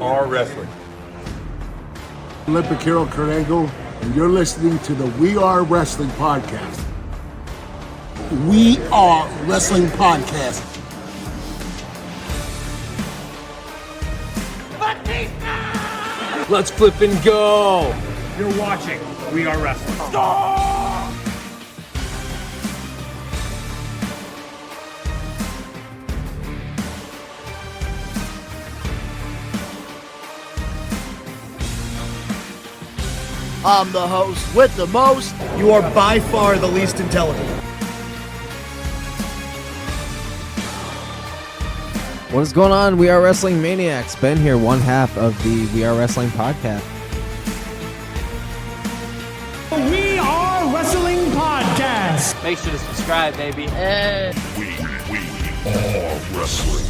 Are Wrestling. Olympic hero Kurt Angle, and you're listening to the We Are Wrestling Podcast. We Are Wrestling Podcast. Let's flip and go. You're watching We Are Wrestling. I'm the host with the most. You are by far the least intelligent. What is going on? We are Wrestling Maniacs. Ben here, one half of the We Are Wrestling podcast. We Are Wrestling Podcast. Make sure to subscribe, baby. We are wrestling.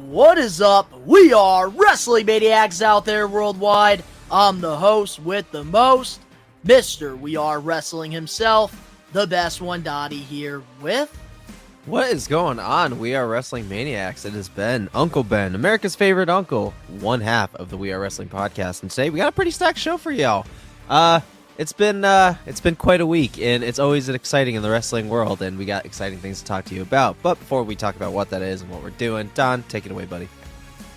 What is up? We are Wrestling Maniacs out there worldwide. I'm the host with the most, Mr. We Are Wrestling himself, the best one, Dottie, here with... What is going on? We are Wrestling Maniacs. It is Ben, Uncle Ben, America's favorite uncle, one half of the We Are Wrestling podcast. And today we got a pretty stacked show for y'all. It's been quite a week, and it's always exciting in the wrestling world, and we got exciting things to talk to you about. But before we talk about what that is and what we're doing, Don, take it away, buddy.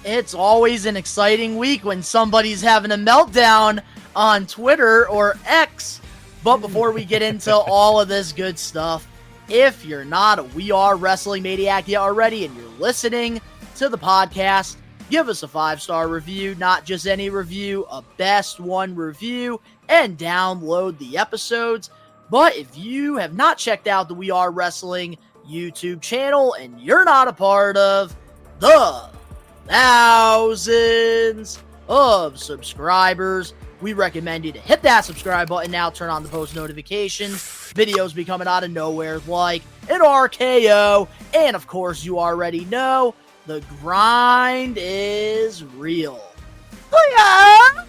It's always an exciting week when somebody's having a meltdown on Twitter or X. But before we get into all of this good stuff, if you're not a We Are Wrestling Maniac yet already and you're listening to the podcast, give us a 5-star review, not just any review, a best one review, and download the episodes. But if you have not checked out the We Are Wrestling YouTube channel and you're not a part of the thousands of subscribers, we recommend you to hit that subscribe button now, turn on the post notifications. Videos be coming out of nowhere like an RKO, and of course you already know, the grind is real. Oh, yeah!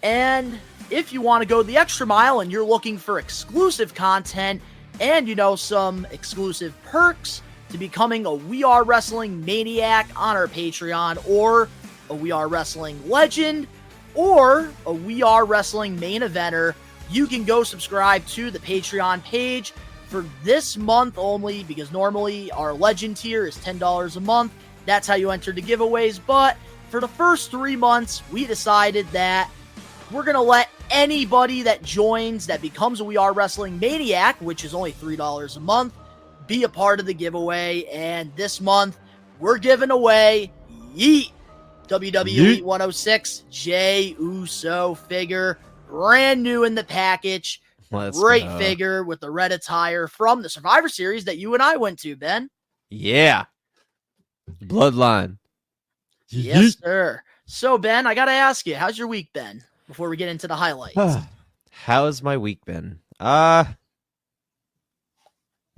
And if you want to go the extra mile and you're looking for exclusive content and, some exclusive perks to becoming a We Are Wrestling Maniac on our Patreon, or a We Are Wrestling Legend, or a We Are Wrestling Main Eventer, you can go subscribe to the Patreon page for this month only, because normally our Legend tier is $10 a month. That's how you enter the giveaways. But for the first 3 months, we decided that we're going to let anybody that joins, that becomes a We Are Wrestling Maniac, which is only $3 a month, be a part of the giveaway. And this month, we're giving away Yeet WWE 106 Jey Uso figure. Brand new in the package. Great figure with the red attire from the Survivor Series that you and I went to, Ben. Yeah. Bloodline. Yes, sir. So, Ben, I got to ask you, how's your week been before we get into the highlights? How's my week been?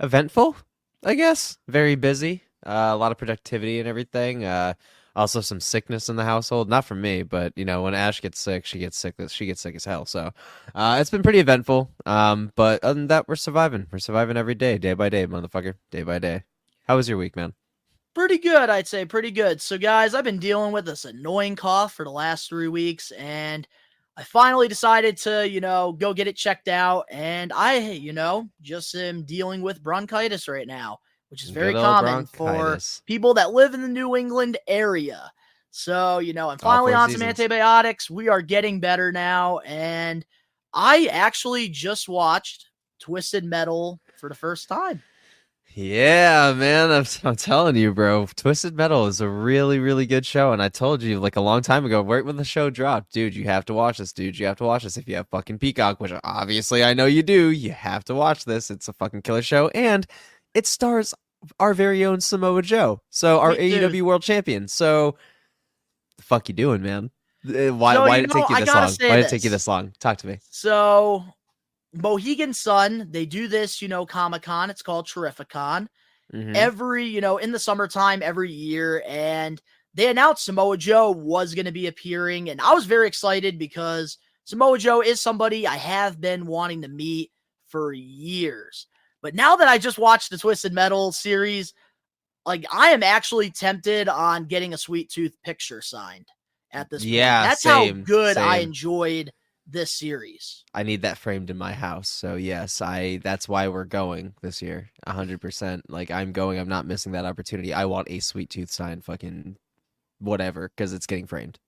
Eventful, I guess. Very busy. A lot of productivity and everything. Also some sickness in the household. Not from me, but when Ash gets sick, she gets sick as hell. So it's been pretty eventful. But other than that, we're surviving. We're surviving every day by day, motherfucker. Day by day. How was your week, man? Pretty good, I'd say. Pretty good. So, guys, I've been dealing with this annoying cough for the last 3 weeks, and I finally decided to, go get it checked out. And I, just am dealing with bronchitis right now, which is very common for people that live in the New England area. So, I'm finally on some antibiotics. We are getting better now. And I actually just watched Twisted Metal for the first time. Yeah, man, I'm telling you, bro. Twisted Metal is a really, really good show. And I told you a long time ago, right when the show dropped, dude, you have to watch this, dude. You have to watch this if you have fucking Peacock, which obviously I know you do. You have to watch this. It's a fucking killer show. And it stars our very own Samoa Joe, so our AEW World Champion. So, the fuck you doing, man? Why did it take you this long? Why did it take you this long? Talk to me. So, Mohegan Sun, they do this, Comic-Con. It's called Terrificon. Every, in the summertime every year, and they announced Samoa Joe was going to be appearing, and I was very excited because Samoa Joe is somebody I have been wanting to meet for years. But now that I just watched the Twisted Metal series, like I am actually tempted on getting a Sweet Tooth picture signed at this point. Yeah, That's same, how good I same. enjoyed this series. I need that framed in my house. So yes, that's why we're going this year. 100%. Like I'm going, I'm not missing that opportunity. I want a Sweet Tooth signed fucking whatever, because it's getting framed.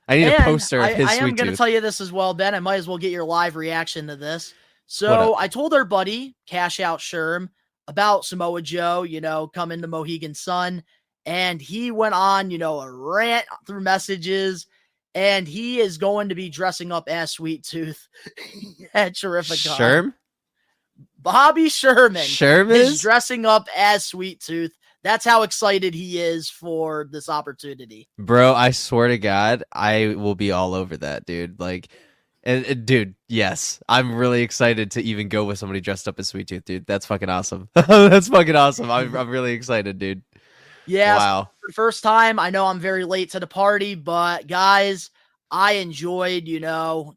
I need a poster of his I am Sweet going to Tooth. tell you this as well, Ben. I might as well get your live reaction to this. What So up? I told our buddy, Cash Out Sherm, about Samoa Joe, coming to Mohegan Sun. And he went on, a rant through messages. And he is going to be dressing up as Sweet Tooth at Terrificon. Sherm? Bobby Sherman Sherman is is? dressing up as Sweet Tooth. That's how excited he is for this opportunity. Bro, I swear to God, I will be all over that, dude. Like, and dude, yes, I'm really excited to even go with somebody dressed up as Sweet Tooth, dude. That's fucking awesome. That's fucking awesome. I'm really excited, dude. Yeah, Wow. for the first time, I know I'm very late to the party, but guys, I enjoyed,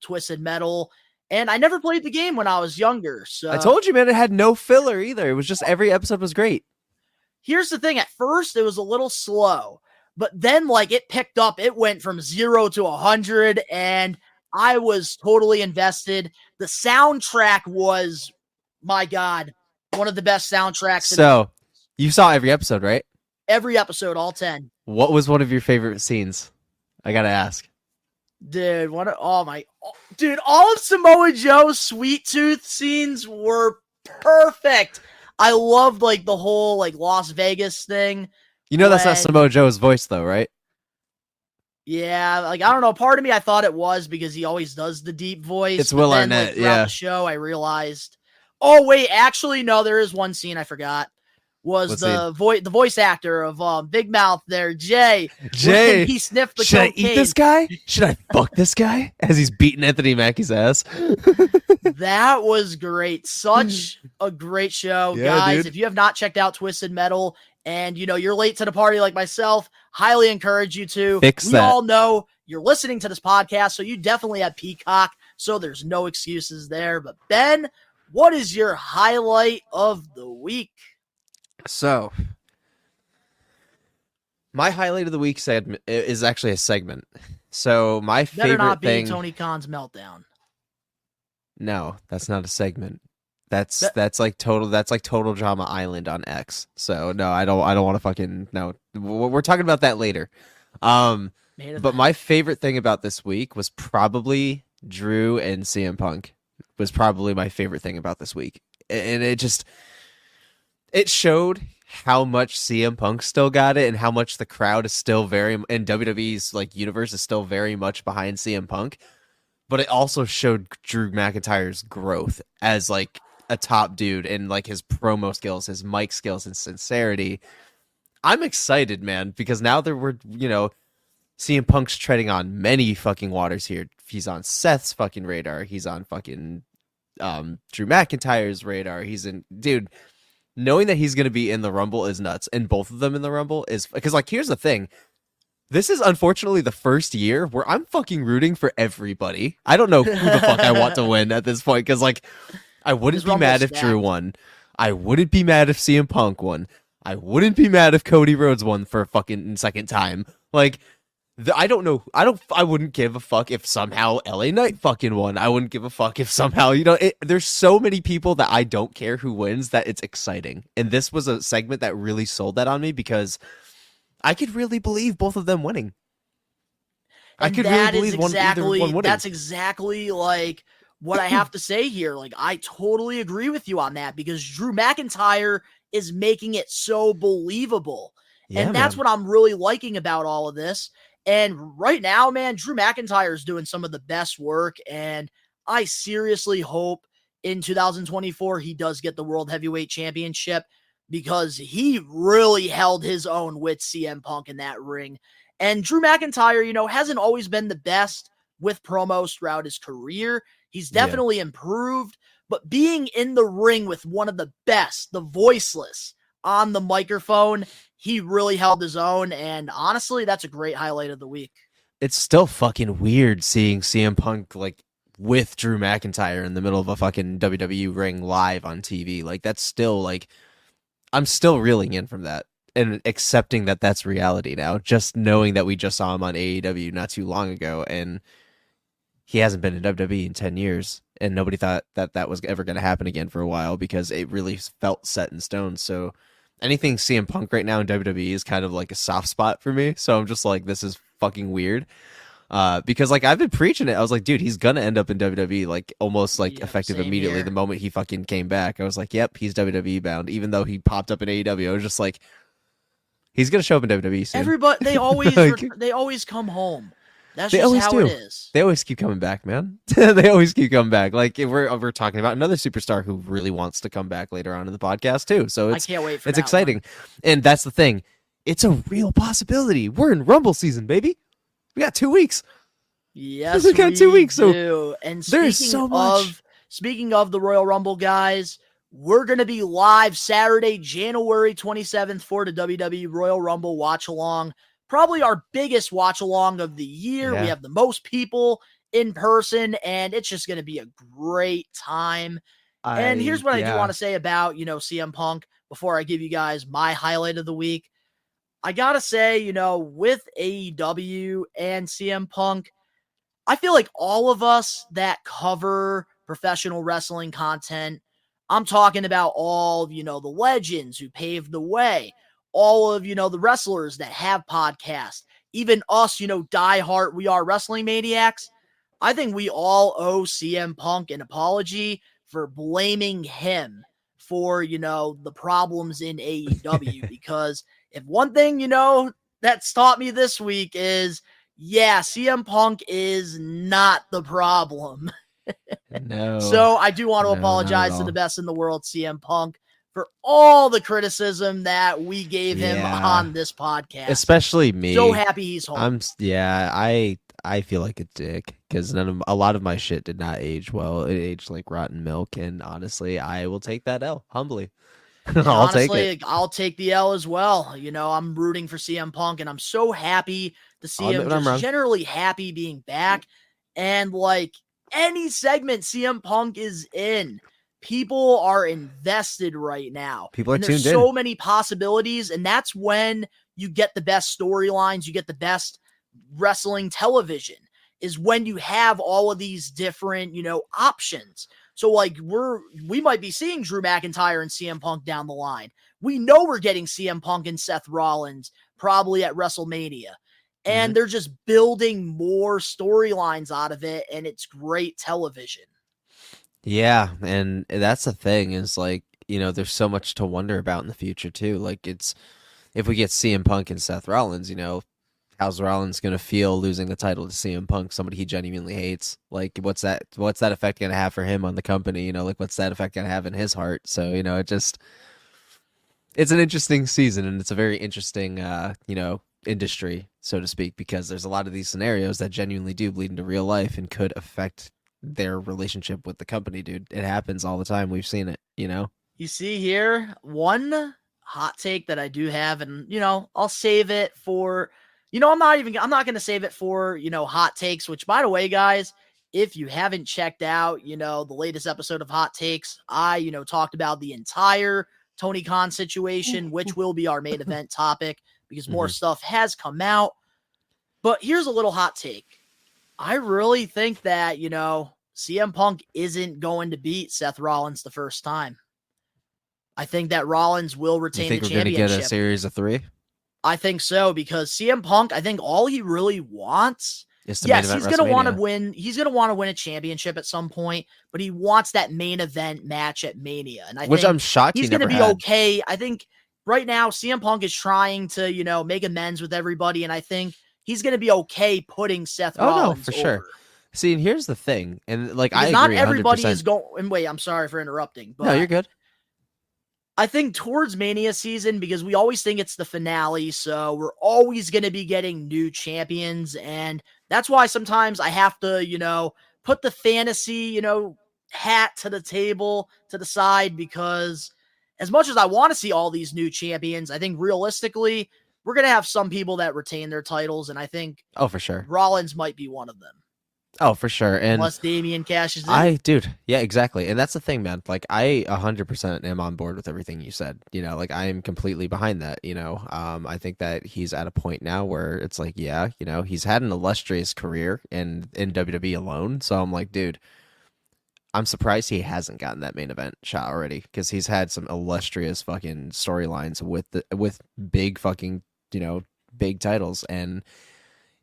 Twisted Metal, and I never played the game when I was younger. So I told you, man, it had no filler either. It was just every episode was great. here's the thing: at first, it was a little slow, but then it picked up. It went from 0 to 100, and I was totally invested. The soundtrack was, my God, one of the best soundtracks in So, you saw every episode, right? every episode, all 10. What was one of your favorite scenes? I gotta ask. Dude, dude, all of Samoa Joe's Sweet Tooth scenes were perfect. I loved the whole Las Vegas thing. You know that's not When- Samoa Joe's voice, though, right? Yeah, I don't know. Part of me I thought it was because he always does the deep voice. It's but Will then, Arnett, throughout yeah. the show, I realized. Oh wait, actually no, there is one scene I forgot. Was What the voice actor of Big Mouth there, Jay? Jay, when he sniffed the should I cocaine. eat this guy? Should I fuck this guy? As he's beating Anthony Mackie's ass. That was great. Such a great show, Yeah, guys. dude. If you have not checked out Twisted Metal and you're late to the party like myself, highly encourage you to. Fix we that. all know you're listening to this podcast, so you definitely have Peacock, so there's no excuses there. But Ben, what is your highlight of the week? So, my highlight of the week segment is actually a segment. So, my Better favorite not be thing. Tony Khan's meltdown. No, that's not a segment. That's like total drama island on X. So no, I don't want to fucking no. We're talking about that later. Main But event. my favorite thing about this week was probably Drew and CM Punk. Was probably my favorite thing about this week, and it showed how much CM Punk still got it, and how much the crowd is still and WWE's universe is still very much behind CM Punk. But it also showed Drew McIntyre's growth as a top dude, and his promo skills, his mic skills, and sincerity. I'm excited, man, because now that we're CM Punk's treading on many fucking waters here. He's on Seth's fucking radar. He's on fucking Drew McIntyre's radar. Dude, knowing that he's gonna be in the Rumble is nuts, and both of them in the Rumble is because here's the thing. This is unfortunately the first year where I'm fucking rooting for everybody. I don't know who the fuck I want to win at this point, because I wouldn't This be Rumble's mad if stacked. Drew won. I wouldn't be mad if CM Punk won. I wouldn't be mad if Cody Rhodes won for a fucking second time. I don't know. I wouldn't give a fuck if somehow LA Knight fucking won. I wouldn't give a fuck if somehow, there's so many people that I don't care who wins that it's exciting. And this was a segment that really sold that on me, because I could really believe both of them winning. I And could really that is believe either one winning. That's exactly what I have to say here. I totally agree with you on that, because Drew McIntyre is making it so believable. Yeah, and that's man. what I'm really liking about all of this. And right now, man, Drew McIntyre is doing some of the best work. And I seriously hope in 2024 he does get the World Heavyweight Championship, because he really held his own with CM Punk in that ring. And Drew McIntyre, hasn't always been the best with promos throughout his career. He's definitely improved, but being in the ring with one of the best, the voiceless, on the microphone, he really held his own. And honestly, that's a great highlight of the week. It's still fucking weird seeing CM Punk with Drew McIntyre in the middle of a fucking WWE ring live on TV. That's still I'm still reeling in from that and accepting that that's reality now. Just knowing that we just saw him on AEW not too long ago, and he hasn't been in WWE in 10 years, and nobody thought that was ever going to happen again for a while because it really felt set in stone. So anything CM Punk right now in WWE is kind of like a soft spot for me. So I'm just like, this is fucking weird. Because like I've been preaching it. I was like, dude, he's gonna end up in WWE, like almost like effective immediately here. the moment he fucking came back. I was like, yep, he's WWE bound, even though he popped up in AEW. I was just like, he's gonna show up in WWE soon. Everybody, they always Like- they always come home. That's They just always how do. it is. They always keep coming back, man. They always keep coming back. Like if we're talking about another superstar who really wants to come back later on in the podcast too. So I it's can't wait for it's that exciting, one. and that's the thing. It's a real possibility. We're in Rumble season, baby. We got 2 weeks. Yes, We got 2 weeks, so do. And there's speaking so much. speaking of the Royal Rumble, guys, we're gonna be live Saturday, January 27th for the WWE Royal Rumble watch along. Probably our biggest watch along of the year. Yeah. We have the most people in person, and it's just gonna be a great time. And here's what I do want to say about, CM Punk before I give you guys my highlight of the week. I gotta say, with AEW and CM Punk, I feel like all of us that cover professional wrestling content, I'm talking about all, the legends who paved the way, all of, the wrestlers that have podcasts, even us, diehard We Are Wrestling Maniacs. I think we all owe CM Punk an apology for blaming him for, the problems in AEW. Because if one thing, that's taught me this week is, yeah, CM Punk is not the problem. No. So I do want to No, not apologize at to all. the best in the world, CM Punk, for all the criticism that we gave him Yeah. on this podcast. Especially me. So happy he's home. I feel like a dick because a lot of my shit did not age well. It aged like rotten milk, and honestly, I will take that L humbly. I'll take it. I'll take the L as well. I'm rooting for CM Punk, and I'm so happy to see I'll admit him when I'm wrong. just generally happy being back. And like any segment CM Punk is in, people are invested right now. People are and there's tuned so in. many possibilities, and that's when you get the best storylines, you get the best wrestling television, is when you have all of these different, options. So like we might be seeing Drew McIntyre and CM Punk down the line. We know we're getting CM Punk and Seth Rollins probably at WrestleMania. And they're just building more storylines out of it, and it's great television. Yeah, and that's the thing is like, there's so much to wonder about in the future too. Like if we get CM Punk and Seth Rollins, how's Rollins gonna feel losing the title to CM Punk, somebody he genuinely hates? Like what's that effect gonna have for him on the company? Like what's that effect gonna have in his heart? So, it's an interesting season, and it's a very interesting industry, so to speak, because there's a lot of these scenarios that genuinely do bleed into real life and could affect their relationship with the company, dude. It happens all the time. We've seen it, You see here, one hot take that I do have, and I'll save it for, I'm not going to save it for, hot takes, which by the way, guys, if you haven't checked out, the latest episode of Hot Takes, I, talked about the entire Tony Khan situation, which will be our main event topic because more stuff has come out. But here's a little hot take. I really think that, CM Punk isn't going to beat Seth Rollins the first time. I think that Rollins will You retain think the we're gonna championship. get a series of 3? I think so, because CM Punk, I think all he really wants, It's the main yes, event he's going to want to WrestleMania. win. He's going to want to win a championship at some point, but he wants that main event match at Mania. And I Which think I'm shocked he's he going to never be had. okay. I think right now CM Punk is trying to, make amends with everybody, and I think he's going to be okay putting Seth Oh, no, Rollins for sure. over. See, and here's the thing, and like Because I not agree everybody 100%. is going. And wait, I'm sorry for interrupting, but No, you're good. I think towards Mania season, because we always think it's the finale, so we're always going to be getting new champions, and that's why sometimes I have to, put the fantasy, hat to the table, to the side, because as much as I want to see all these new champions, I think realistically, we're going to have some people that retain their titles, and I think Oh, for sure. Rollins might be one of them. Oh, for sure. And unless Damian cashes in. yeah, exactly. And that's the thing, man. Like, I 100% am on board with everything you said. Like, I am completely behind that. I think that he's at a point now where it's like, yeah, he's had an illustrious career in WWE alone. So I'm like, dude, I'm surprised he hasn't gotten that main event shot already, because he's had some illustrious fucking storylines with big fucking, big titles. And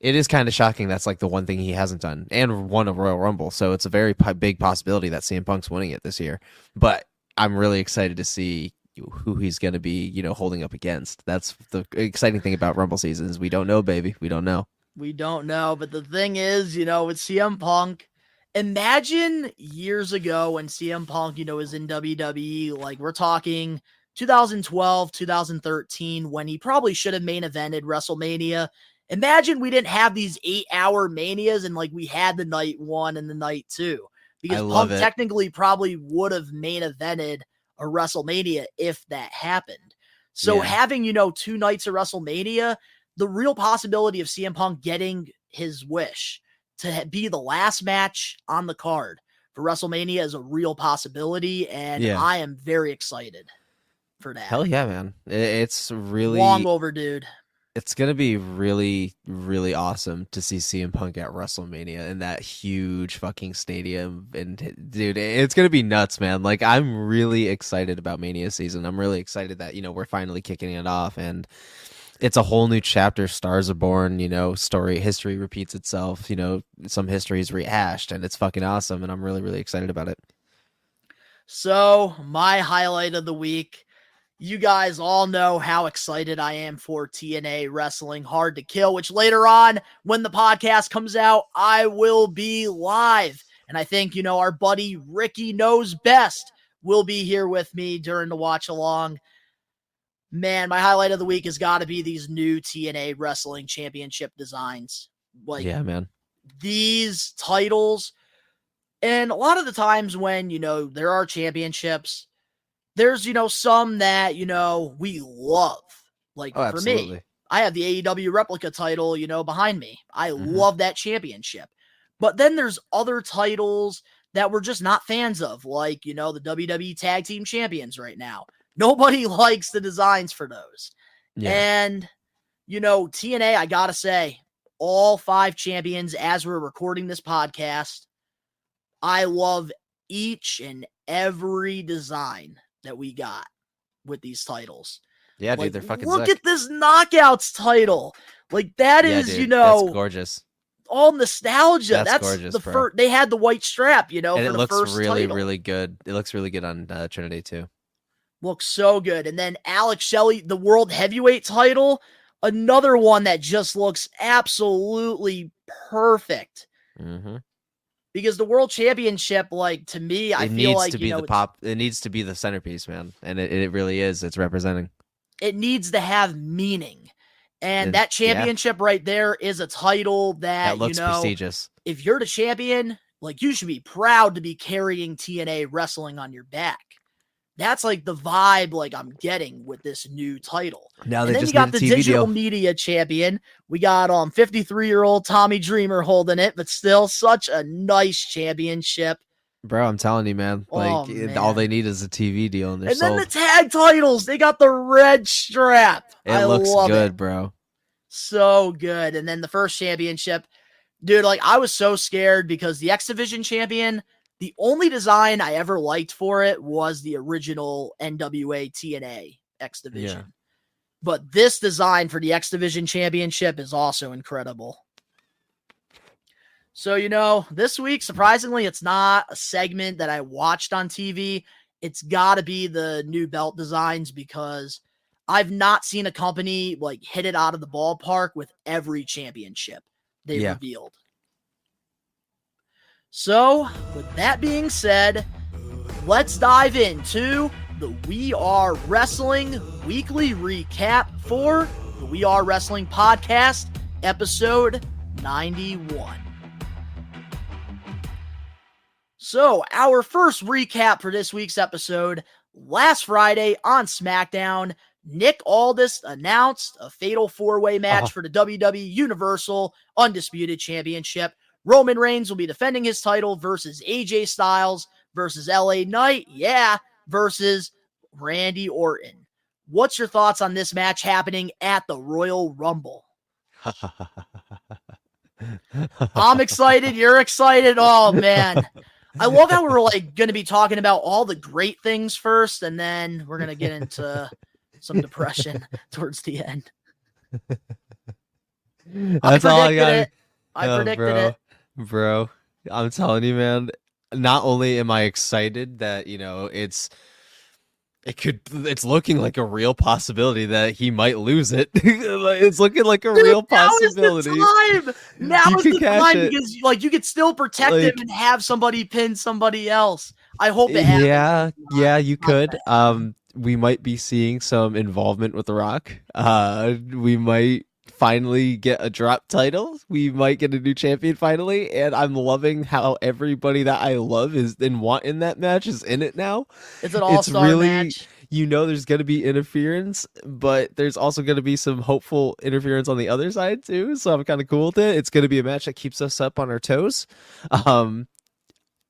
it is kind of shocking that's like the one thing he hasn't done, and won a Royal Rumble. So it's a very big possibility that CM Punk's winning it this year. But I'm really excited to see who he's going to be, holding up against. That's the exciting thing about Rumble season is we don't know, baby. We don't know. We don't know. But the thing is, with CM Punk, imagine years ago when CM Punk, was in WWE, like we're talking 2012, 2013, when he probably should have main evented WrestleMania. Imagine we didn't have these 8-hour manias and like we had the night 1 and the night 2, because Punk technically probably would have main evented a WrestleMania if that happened. So having, 2 nights of WrestleMania, the real possibility of CM Punk getting his wish to be the last match on the card for WrestleMania is a real possibility. And I am very excited for that. Hell yeah, man. It's really long overdue. It's going to be really, really awesome to see CM Punk at WrestleMania in that huge fucking stadium. And dude, it's going to be nuts, man. Like, I'm really excited about Mania season. I'm really excited that, we're finally kicking it off, and it's a whole new chapter. Stars are born, history repeats itself, some history is rehashed, and it's fucking awesome. And I'm really, really excited about it. So my highlight of the week, you guys all know how excited I am for TNA Wrestling Hard to Kill, which later on, when the podcast comes out, I will be live. And I think, our buddy Ricky Knows Best will be here with me during the watch along. Man, my highlight of the week has got to be these new TNA Wrestling Championship designs. Like, yeah, man. These titles, and a lot of the times when, there are championships, there's, some that, we love. Like, for me, I have the AEW replica title, behind me. I love that championship. But then there's other titles that we're just not fans of, like, the WWE Tag Team Champions right now. Nobody likes the designs for those. Yeah. And, TNA, I gotta say, all 5 champions, as we're recording this podcast, I love each and every design that we got with these titles. Yeah, dude, they're fucking look sick. at this Knockouts title. Like, that is, dude, that's gorgeous. All nostalgia. That's gorgeous, the first. They had the white strap, and for it looks really, title. really good. It looks really good on Trinity too. Looks so good. And then Alex Shelley, the World Heavyweight title, another one that just looks absolutely perfect. Mm-hmm. Because the World Championship, like, to me, I feel like, it needs to be the centerpiece, man. And it really is. It's representing. It needs to have meaning. And that championship right there is a title that looks prestigious. If you're the champion, like, you should be proud to be carrying TNA wrestling on your back. That's like the vibe, like, I'm getting with this new title. Now and then you got the digital media champion. We got 53-year-old Tommy Dreamer holding it, but still such a nice championship. Bro, I'm telling you, man. Like, all they need is a TV deal, and they're sold. Then the tag titles, they got the red strap. It looks good, bro. So good. And then the first championship, dude, like, I was so scared because the X Division champion, the only design I ever liked for it was the original NWA TNA X Division. Yeah. But this design for the X Division championship is also incredible. So, this week, surprisingly, it's not a segment that I watched on TV. It's got to be the new belt designs, because I've not seen a company like hit it out of the ballpark with every championship they revealed. So, with that being said, let's dive into the We Are Wrestling weekly recap for the We Are Wrestling podcast, episode 91. So, our first recap for this week's episode, last Friday on SmackDown, Nick Aldis announced a fatal 4-way match for the WWE Universal Undisputed Championship. Roman Reigns will be defending his title versus AJ Styles versus LA Knight, versus Randy Orton. What's your thoughts on this match happening at the Royal Rumble? I'm excited. You're excited. Oh, man. I love how we're like going to be talking about all the great things first, and then we're going to get into some depression towards the end. That's all I got. I predicted it. Bro, I'm telling you, man, not only am I excited that, it's looking like a real possibility that he might lose it. It's looking like a real possibility. Now is the time because you could still protect him and have somebody pin somebody else. I hope it happens. Yeah, you could. We might be seeing some involvement with The Rock. We might finally get a drop title. We might get a new champion finally, and I'm loving how everybody that I love is and want in that match is in it now. It's an all-star match. There's going to be interference, but there's also going to be some hopeful interference on the other side too, so I'm kind of cool with it. It's going to be a match that keeps us up on our toes.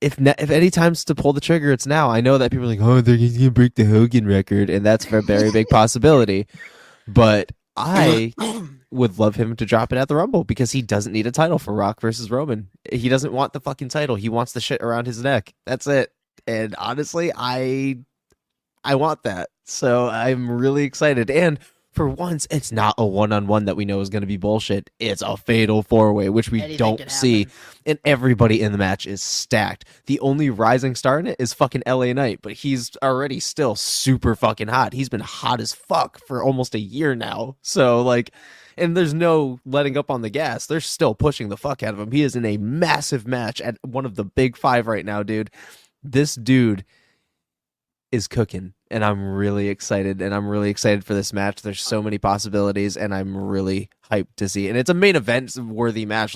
If any time's to pull the trigger, it's now. I know that people are like, oh, they're going to break the Hogan record, and that's a very big possibility, but I would love him to drop it at the Rumble because he doesn't need a title for Rock versus Roman. He doesn't want the fucking title. He wants the shit around his neck. That's it. And honestly, I want that. So I'm really excited. And for once, it's not a one-on-one that we know is going to be bullshit. It's a fatal four-way, which we don't see. And everybody in the match is stacked. The only rising star in it is fucking LA Knight, but he's already still super fucking hot. He's been hot as fuck for almost a year now. So, and there's no letting up on the gas. They're still pushing the fuck out of him. He is in a massive match at one of the big five right now, dude. This dude is cooking, and I'm really excited, for this match. There's so many possibilities, and I'm really hyped to see. And it's a main event worthy match.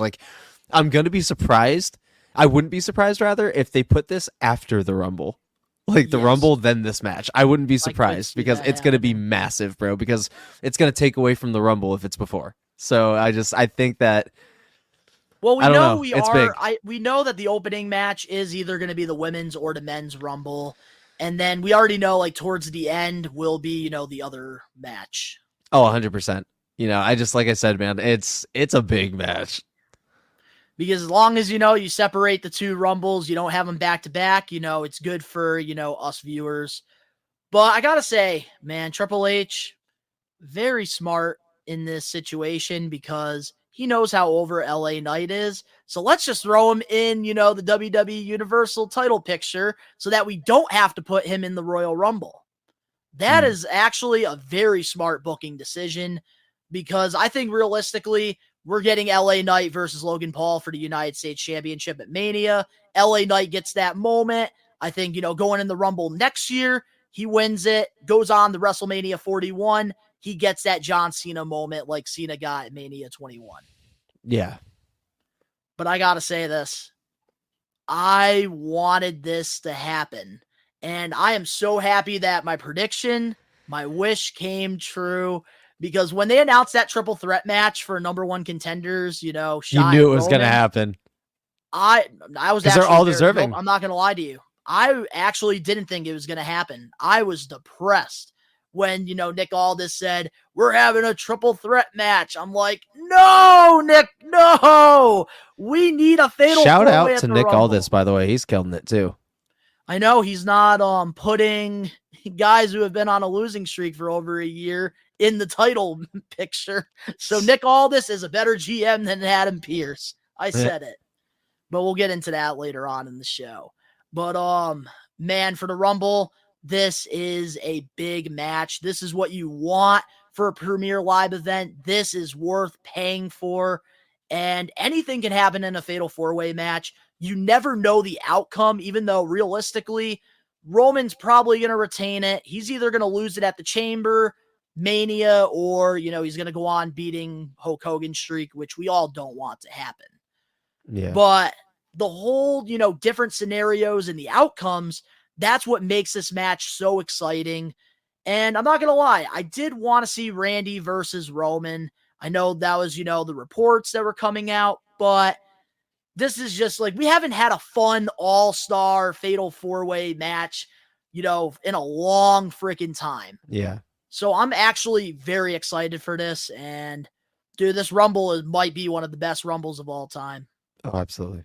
I'm going to be surprised. I wouldn't be surprised, rather, if they put this after the Rumble. The Rumble, then this match. I wouldn't be surprised because it's going to be massive, bro, because it's going to take away from the Rumble if it's before. So I think that. Well, we know that the opening match is either going to be the women's or the men's Rumble. And then we already know, towards the end will be, the other match. Oh, 100%. Like I said, man, it's a big match. Because as long as, you separate the two Rumbles, you don't have them back to back, it's good for, us viewers. But I got to say, man, Triple H, very smart in this situation because he knows how over LA Knight is. So let's just throw him in, the WWE Universal title picture so that we don't have to put him in the Royal Rumble. That is actually a very smart booking decision because I think realistically, we're getting LA Knight versus Logan Paul for the United States Championship at Mania. LA Knight gets that moment. I think, going in the Rumble next year, he wins it, goes on to WrestleMania 41. He gets that John Cena moment like Cena got at Mania 21. Yeah. But I got to say this. I wanted this to happen. And I am so happy that my prediction, my wish came true. Because when they announced that triple threat match for number one contenders, you knew it was going to happen. I was actually they're all deserving. I'm not going to lie to you. I actually didn't think it was going to happen. I was depressed when, Nick Aldis said, we're having a triple threat match. I'm like, no, Nick, no. We need a fatal Shout out to Nick Rumble. Aldis, by the way. He's killing it too. I know he's not putting guys who have been on a losing streak for over a year in the title picture. So Nick Aldis is a better GM than Adam Pearce. I said it. But we'll get into that later on in the show. But man, for the Rumble, this is a big match. This is what you want for a premier live event. This is worth paying for. And anything can happen in a fatal four-way match. You never know the outcome, even though realistically, Roman's probably going to retain it. He's either going to lose it at the Chamber, Mania, or, he's going to go on beating Hulk Hogan's streak, which we all don't want to happen. Yeah. But the whole, different scenarios and the outcomes, that's what makes this match so exciting. And I'm not going to lie, I did want to see Randy versus Roman. I know that was, the reports that were coming out, but this is just like, we haven't had a fun all-star fatal 4-way match, in a long freaking time. Yeah. So I'm actually very excited for this. And dude, this Rumble might be one of the best Rumbles of all time. Oh, absolutely.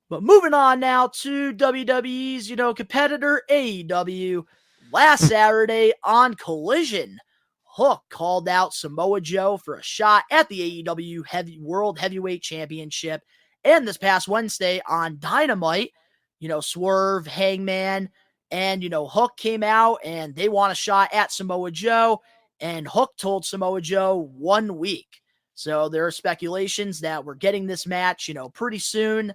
But moving on now to WWE's, competitor AEW. Last Saturday on Collision, Hook called out Samoa Joe for a shot at the AEW World Heavyweight Championship. And this past Wednesday on Dynamite, Swerve, Hangman, and, Hook came out and they want a shot at Samoa Joe. And Hook told Samoa Joe 1 week. So there are speculations that we're getting this match, pretty soon.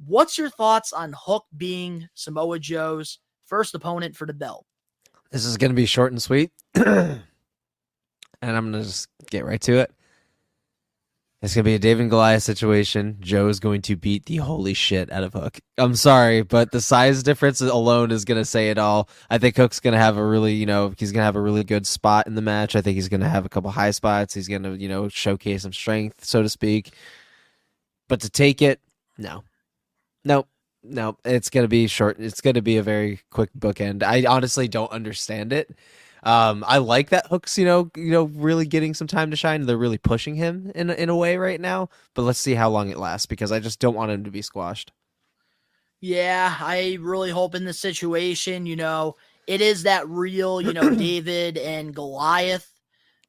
What's your thoughts on Hook being Samoa Joe's first opponent for the belt? This is going to be short and sweet. And I'm going to just get right to it. It's going to be a David and Goliath situation. Joe is going to beat the holy shit out of Hook. I'm sorry, but the size difference alone is going to say it all. I think Hook's going to have a really, he's going to have a really good spot in the match. I think he's going to have a couple high spots. He's going to, showcase some strength, so to speak. But to take it, no. No, it's going to be short. It's going to be a very quick bookend. I honestly don't understand it. I like that Hook's, really getting some time to shine. They're really pushing him in a way right now, but let's see how long it lasts because I just don't want him to be squashed. Yeah, I really hope in this situation, it is that real, David and Goliath,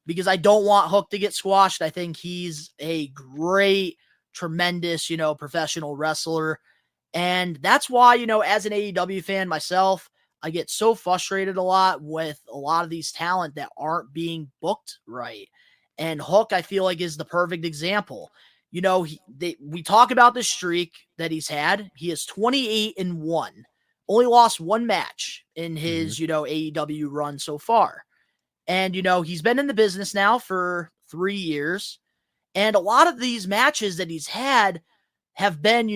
because I don't want Hook to get squashed. I think he's a great, tremendous, professional wrestler. And that's why, as an AEW fan myself, I get so frustrated a lot with a lot of these talent that aren't being booked right. And Hook, I feel like, is the perfect example. We talk about the streak that he's had. He is 28-1, only lost one match in his, AEW run so far. And, he's been in the business now for 3 years. And a lot of these matches that he's had have been,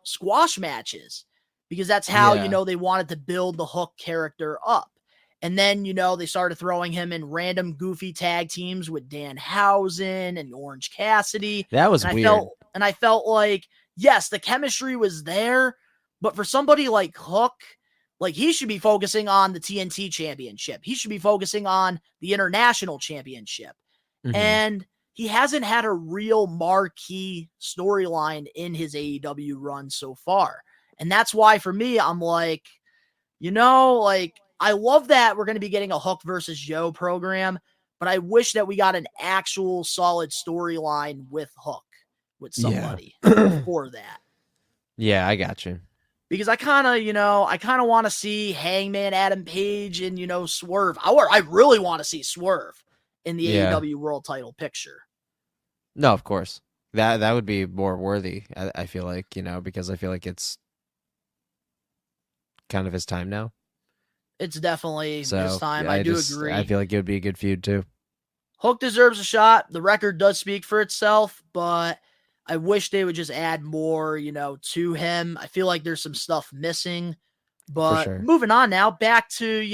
squash matches, because that's how, they wanted to build the Hook character up. And then, they started throwing him in random goofy tag teams with Danhausen and Orange Cassidy. That was weird. I felt like, yes, the chemistry was there, but for somebody like Hook, like, he should be focusing on the TNT championship. He should be focusing on the international championship. Mm-hmm. And he hasn't had a real marquee storyline in his AEW run so far. And that's why, for me, I'm like, I love that we're going to be getting a Hook versus Joe program, but I wish that we got an actual solid storyline with Hook, with somebody for that. Yeah, I got you. Because I kind of want to see Hangman Adam Page and, Swerve. I really want to see Swerve in the AEW World Title picture. No, of course. That would be more worthy, I feel like, because I feel like it's kind of his time now. It's definitely his time. I do agree. I feel like it would be a good feud, too. Hook deserves a shot. The record does speak for itself, but I wish they would just add more, to him. I feel like there's some stuff missing. But moving on now, back to,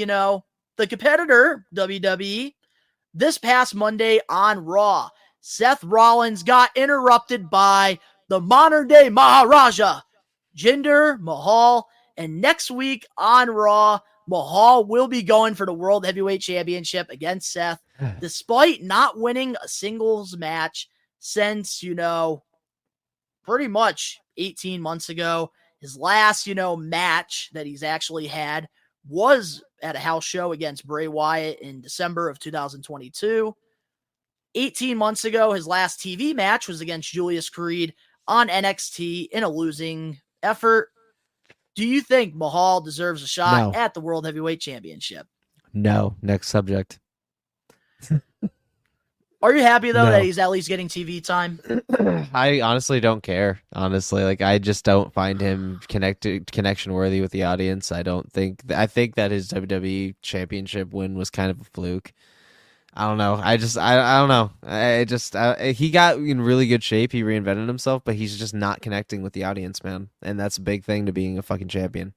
the competitor, WWE. This past Monday on Raw, Seth Rollins got interrupted by the modern-day Maharaja, Jinder Mahal. And next week on Raw, Mahal will be going for the World Heavyweight Championship against Seth, despite not winning a singles match since, pretty much 18 months ago. His last, match that he's actually had was at a house show against Bray Wyatt in December of 2022. 18 months ago, his last TV match was against Julius Creed on NXT in a losing effort. Do you think Mahal deserves a shot at the World Heavyweight Championship? No. Next subject. Are you happy, though, that he's at least getting TV time? I honestly don't care. Honestly, I just don't find him connection worthy with the audience. I think that his WWE Championship win was kind of a fluke. I don't know. I don't know. He got in really good shape. He reinvented himself, but he's just not connecting with the audience, man. And that's a big thing to being a fucking champion.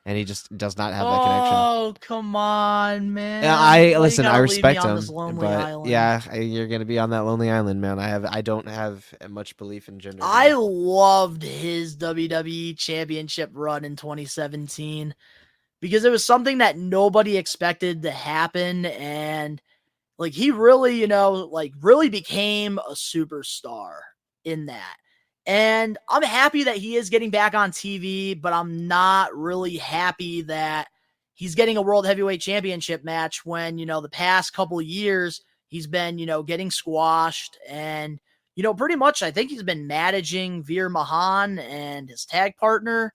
and he just does not have that connection. Oh, come on, man. Yeah, Why you listen. I gotta leave me respect on him, this lonely but island? yeah, you're gonna be on that lonely island, man. I don't have much belief in gender. I loved his WWE Championship run in 2017 because it was something that nobody expected to happen, and like he really, really became a superstar in that. And I'm happy that he is getting back on TV, but I'm not really happy that he's getting a World Heavyweight Championship match when, the past couple years he's been, getting squashed. And, pretty much I think he's been managing Veer Mahan and his tag partner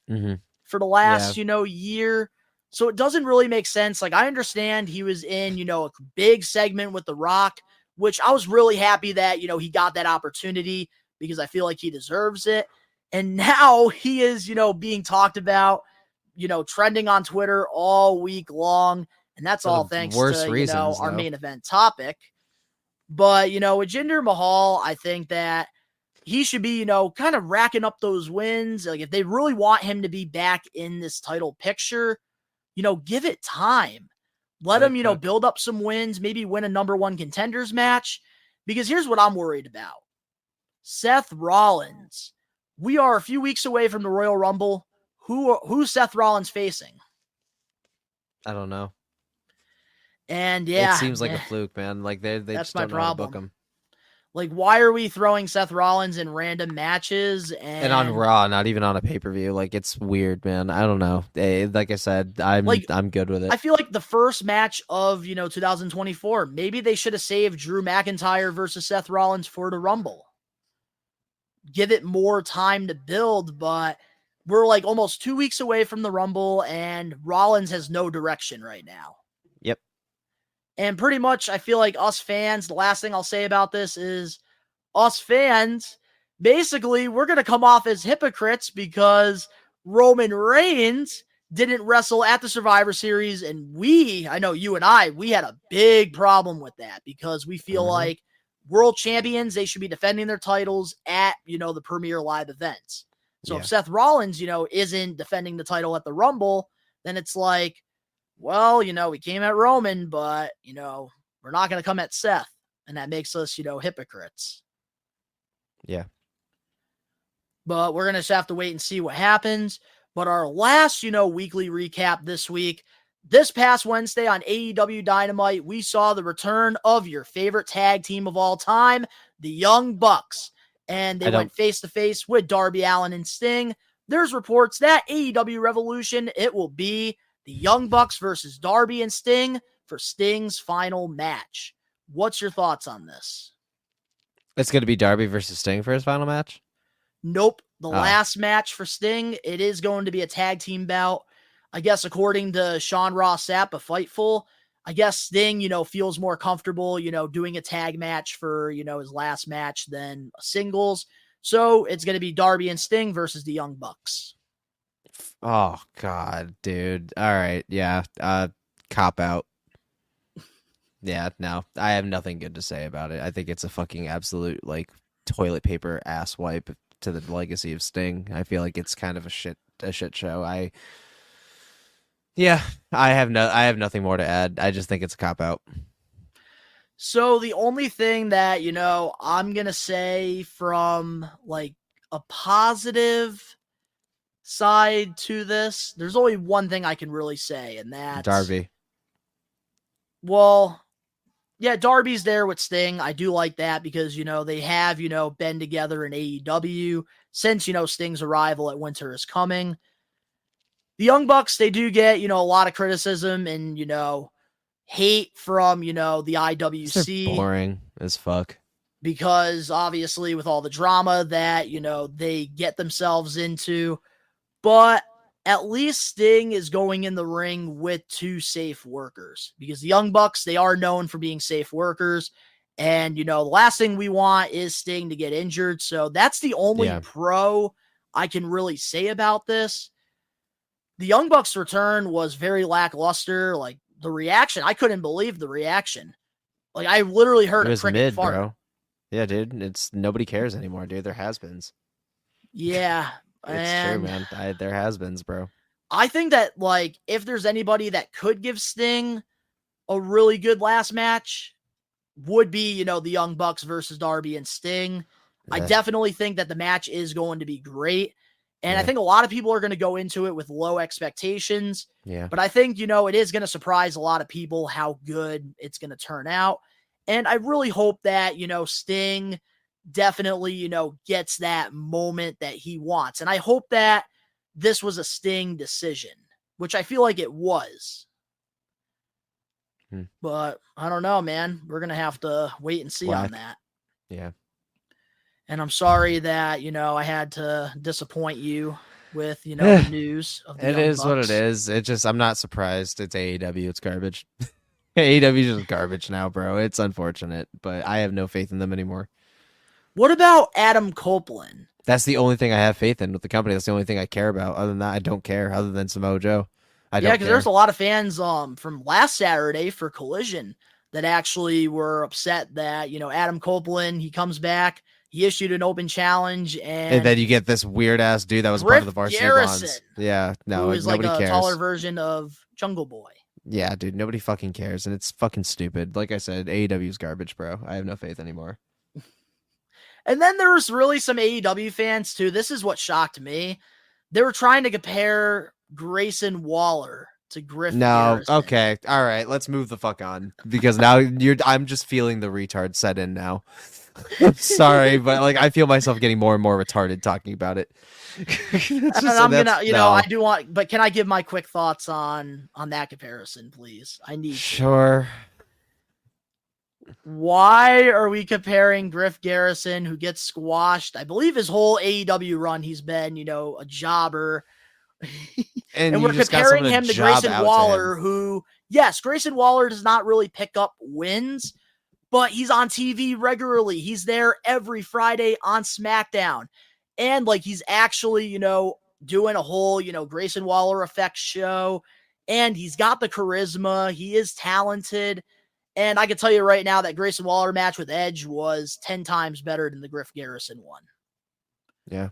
for the last, year. So it doesn't really make sense. Like, I understand he was in, a big segment with The Rock, which I was really happy that, he got that opportunity because I feel like he deserves it. And now he is, being talked about, trending on Twitter all week long. And that's all thanks to, reasons, our main event topic. But, with Jinder Mahal, I think that he should be, kind of racking up those wins. Like, if they really want him to be back in this title picture, give it time. Let him, build up some wins, maybe win a number one contenders match. Because here's what I'm worried about. Seth Rollins. We are a few weeks away from the Royal Rumble. Who's Seth Rollins facing? I don't know. And yeah, it seems like a fluke, man. Like they just don't know how to book him. Like, why are we throwing Seth Rollins in random matches and on Raw, not even on a pay-per-view? Like, it's weird, man. I don't know. Like I said, I'm good with it. I feel like the first match of 2024, maybe they should have saved Drew McIntyre versus Seth Rollins for the Rumble. Give it more time to build, but we're like almost 2 weeks away from the Rumble, and Rollins has no direction right now. Yep. And pretty much, I feel like us fans, the last thing I'll say about this is us fans, basically, we're going to come off as hypocrites because Roman Reigns didn't wrestle at the Survivor Series. And I know you and we had a big problem with that because we feel like world champions, they should be defending their titles at, the premier live events. So if Seth Rollins, isn't defending the title at the Rumble, then it's like, well, we came at Roman, but, we're not going to come at Seth. And that makes us, hypocrites. Yeah. But we're going to just have to wait and see what happens. But our last, weekly recap this week, this past Wednesday on AEW Dynamite, we saw the return of your favorite tag team of all time, the Young Bucks. And they went face-to-face with Darby Allin and Sting. There's reports that AEW Revolution, it will be the Young Bucks versus Darby and Sting for Sting's final match. What's your thoughts on this? It's going to be Darby versus Sting for his final match? Nope. The last match for Sting, it is going to be a tag team bout. I guess according to Sean Ross Sapp of Fightful, I guess Sting, feels more comfortable, doing a tag match for, his last match than a singles. So it's going to be Darby and Sting versus the Young Bucks. Oh, God, dude. All right. Yeah. Cop out. Yeah, no. I have nothing good to say about it. I think it's a fucking absolute, toilet paper ass wipe to the legacy of Sting. I feel like it's kind of a shit show. I have nothing more to add. I just think it's a cop out. So the only thing that, I'm going to say from a positive side to this, there's only one thing I can really say, and that's Darby. Well, yeah, Darby's there with Sting. I do like that because, they have, been together in AEW since, Sting's arrival at Winter is Coming. The Young Bucks, they do get, a lot of criticism and, hate from, the IWC. They're boring as fuck. Because obviously with all the drama that, they get themselves into. But at least Sting is going in the ring with two safe workers. Because the Young Bucks, they are known for being safe workers. And, the last thing we want is Sting to get injured. So that's the only pro I can really say about this. The Young Bucks return was very lackluster. The reaction, I couldn't believe the reaction. I literally heard a cricket fart. Bro. Yeah, dude. It's nobody cares anymore, dude. They're has-beens. Yeah. It's true, man. They're has-beens, bro. I think that, like, if there's anybody that could give Sting a really good last match, would be, you know, the Young Bucks versus Darby and Sting. I Yeah. definitely think that the match is going to be great. And I Yeah. think a lot of people are going to go into it with low expectations. Yeah. But I think, you know, it is going to surprise a lot of people how good it's going to turn out. And I really hope that, you know, Sting definitely, you know, gets that moment that he wants. And I hope that this was a Sting decision, which I feel like it was. But I don't know, man. We're going to have to wait and see on that. Yeah. And I'm sorry that, you know, I had to disappoint you with, you know, the news of the It Young is what Bucks. it is. It just, I'm not surprised. It's AEW. It's garbage. AEW is just garbage now, bro. It's unfortunate, but I have no faith in them anymore. What about Adam Copeland? That's the only thing I have faith in with the company. That's the only thing I care about. Other than that, I don't care. Other than Samoa Joe, I don't Yeah, because care. there's a lot of fans from last Saturday for Collision that actually were upset that, you know, Adam Copeland, he comes back, he issued an open challenge, And then you get this weird ass dude that was part of the Griff varsity Garrison, bonds. Yeah, no, who is like nobody a cares. taller version of Jungle Boy. Yeah, dude, nobody fucking cares, and it's fucking stupid. Like I said, AEW's garbage, bro. I have no faith anymore. And then there was really some AEW fans too. This is what shocked me. They were trying to compare Grayson Waller to Griff No, Garrison. okay, all right, let's move the fuck on because now I'm just feeling the retard set in now. I'm sorry, but like I feel myself getting more and more retarded talking about it. And I'm gonna, you know, I do want, but can I give my quick thoughts on that comparison, please? I need to. Sure. Why are we comparing Griff Garrison, who gets squashed? I believe his whole AEW run, he's been, you know, a jobber. And you we're just got comparing someone him to job Grayson out to Waller, him. who, yes, Grayson Waller does not really pick up wins, but he's on TV regularly. He's there every Friday on SmackDown. And like he's actually, you know, doing a whole, you know, Grayson Waller effect show. And he's got the charisma. He is talented. And I can tell you right now that Grayson Waller match with Edge was 10 times better than the Griff Garrison one. Yeah.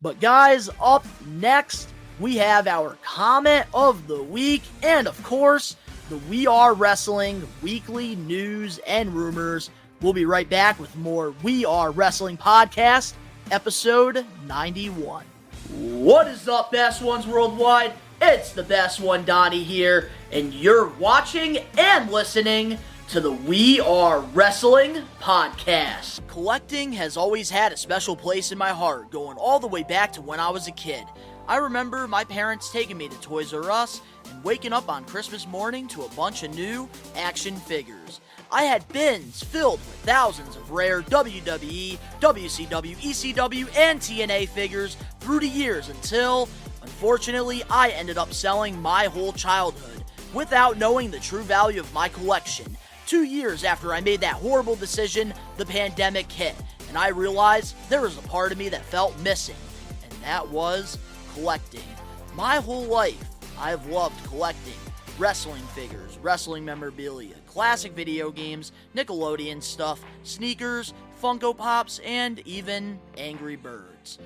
But guys, up next, we have our comment of the week. And of course, the We Are Wrestling weekly news and rumors. We'll be right back with more We Are Wrestling podcast, episode 91. What is up, best ones worldwide? It's the best one, Donnie here, and you're watching and listening to the We Are Wrestling podcast. Collecting has always had a special place in my heart, going all the way back to when I was a kid. I remember my parents taking me to Toys R Us and waking up on Christmas morning to a bunch of new action figures. I had bins filled with thousands of rare WWE, WCW, ECW, and TNA figures through the years until, unfortunately, I ended up selling my whole childhood without knowing the true value of my collection. 2 years after I made that horrible decision, the pandemic hit, and I realized there was a part of me that felt missing, and that was collecting. My whole life, I've loved collecting wrestling figures, wrestling memorabilia, classic video games, Nickelodeon stuff, sneakers, Funko Pops, and even Angry Birds.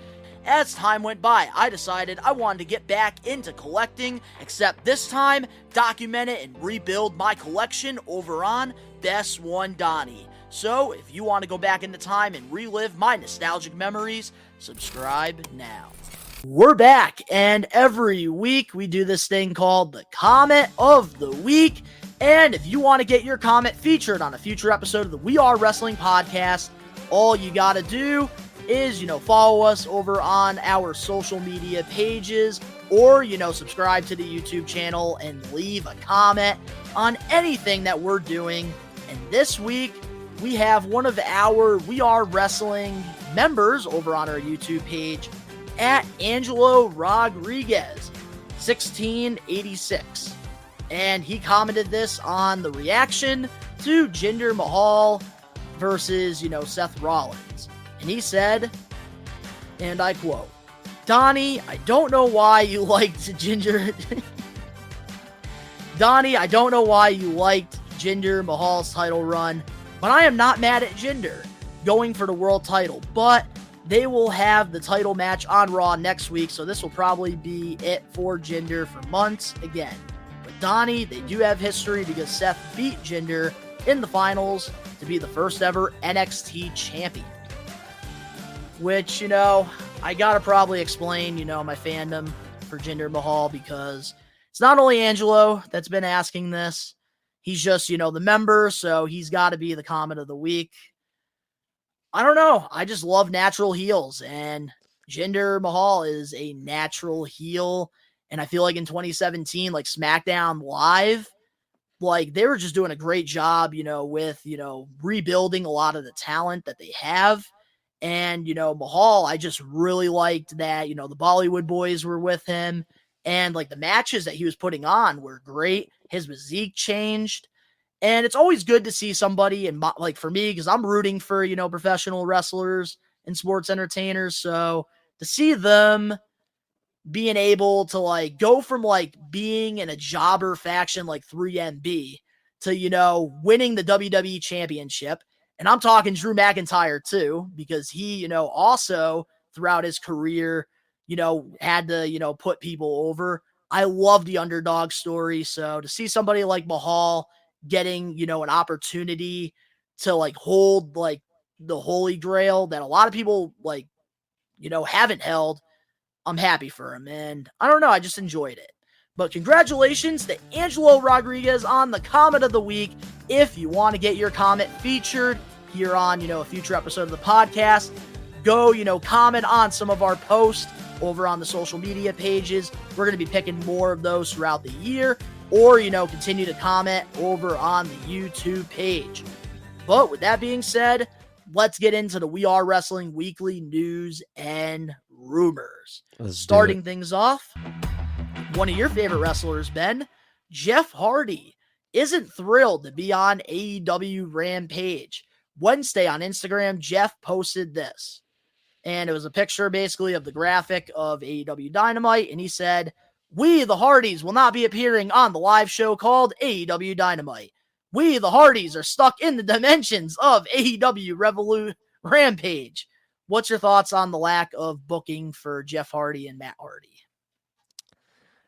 As time went by, I decided I wanted to get back into collecting, except this time, document it and rebuild my collection over on Best One Donnie. So, if you want to go back into time and relive my nostalgic memories, subscribe now. We're back, and every week we do this thing called the Comment of the Week. And if you want to get your comment featured on a future episode of the We Are Wrestling podcast, all you gotta do is, you know, follow us over on our social media pages, or, you know, subscribe to the YouTube channel and leave a comment on anything that we're doing. And this week, we have one of our We Are Wrestling members over on our YouTube page, at Angelo Rodriguez 1686, and he commented this on the reaction to Jinder Mahal versus, you know, Seth Rollins, and he said, and I quote, Donnie, I don't know why you liked Jinder Donnie, I don't know why you liked Jinder Mahal's title run, but I am not mad at Jinder going for the world title, but They will have the title match on Raw next week, so this will probably be it for Jinder for months. Again, with Donnie, they do have history because Seth beat Jinder in the finals to be the first ever NXT champion. Which, I gotta probably explain, my fandom for Jinder Mahal, because it's not only Angelo that's been asking this. He's just, the member, so he's got to be the comment of the week. I don't know. I just love natural heels, and Jinder Mahal is a natural heel. And I feel like in 2017, like SmackDown Live, like they were just doing a great job, with, rebuilding a lot of the talent that they have. And, Mahal, I just really liked that, the Bollywood boys were with him, and like the matches that he was putting on were great. His physique changed. And it's always good to see somebody, and like for me, because I'm rooting for, professional wrestlers and sports entertainers. So to see them being able to like go from like being in a jobber faction like 3MB to, winning the WWE championship. And I'm talking Drew McIntyre too, because he, also throughout his career, had to, put people over. I love the underdog story. So to see somebody like Mahal getting, an opportunity to like hold like the holy grail that a lot of people like, haven't held, I'm happy for him. And I don't know, I just enjoyed it. But congratulations to Angelo Rodriguez on the comment of the week. If you want to get your comment featured here on, a future episode of the podcast, go, comment on some of our posts over on the social media pages. We're going to be picking more of those throughout the year, or, continue to comment over on the YouTube page. But with that being said, let's get into the We Are Wrestling weekly news and rumors. Starting things off, one of your favorite wrestlers, Ben, Jeff Hardy, isn't thrilled to be on AEW Rampage. Wednesday on Instagram, Jeff posted this. And it was a picture basically of the graphic of AEW Dynamite. And he said, "We, the Hardys, will not be appearing on the live show called AEW Dynamite. We, the Hardys, are stuck in the dimensions of AEW Rampage." What's your thoughts on the lack of booking for Jeff Hardy and Matt Hardy?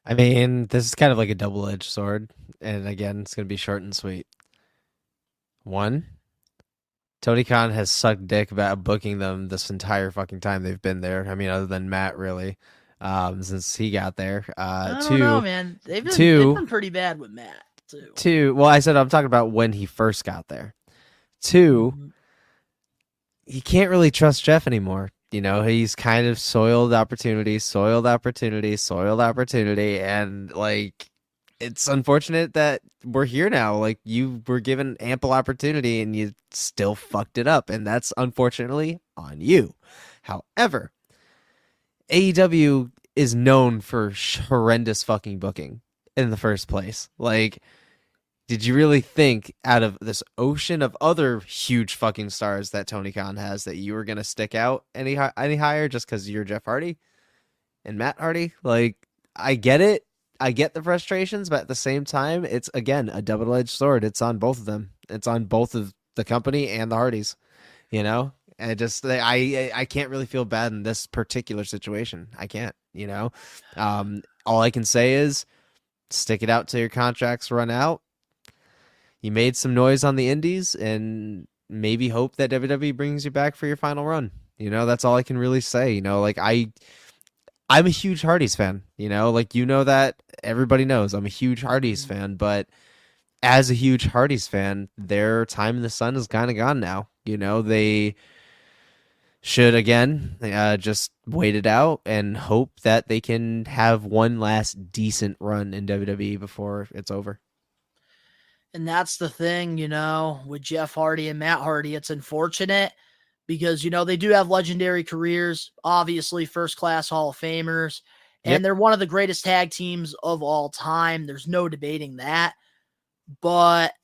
I mean, this is kind of like a double-edged sword. And again, it's going to be short and sweet. One, Tony Khan has sucked dick about booking them this entire fucking time they've been there. I mean, other than Matt, really, since he got there. I don't know, man. They've been pretty bad with Matt, too. Two, well, I said I'm talking about when he first got there. Two, he can't really trust Jeff anymore. He's kind of soiled opportunity, and like, it's unfortunate that we're here now. Like, you were given ample opportunity and you still fucked it up, and that's unfortunately on you. However, AEW is known for horrendous fucking booking in the first place. Like, did you really think out of this ocean of other huge fucking stars that Tony Khan has that you were going to stick out any higher just because you're Jeff Hardy and Matt Hardy? Like, I get it. I get the frustrations, but at the same time, it's, again, a double-edged sword. It's on both of them. It's on both of the company and the Hardys, And I can't really feel bad in this particular situation. I can't, All I can say is stick it out till your contracts run out. You made some noise on the indies, and maybe hope that WWE brings you back for your final run. That's all I can really say. I'm a huge Hardys fan, that everybody knows I'm a huge Hardys fan, but as a huge Hardys fan, their time in the sun is kind of gone now. They should, again, just wait it out and hope that they can have one last decent run in WWE before it's over. And that's the thing, with Jeff Hardy and Matt Hardy. It's unfortunate because, they do have legendary careers, obviously first-class Hall of Famers, and they're one of the greatest tag teams of all time. There's no debating that. But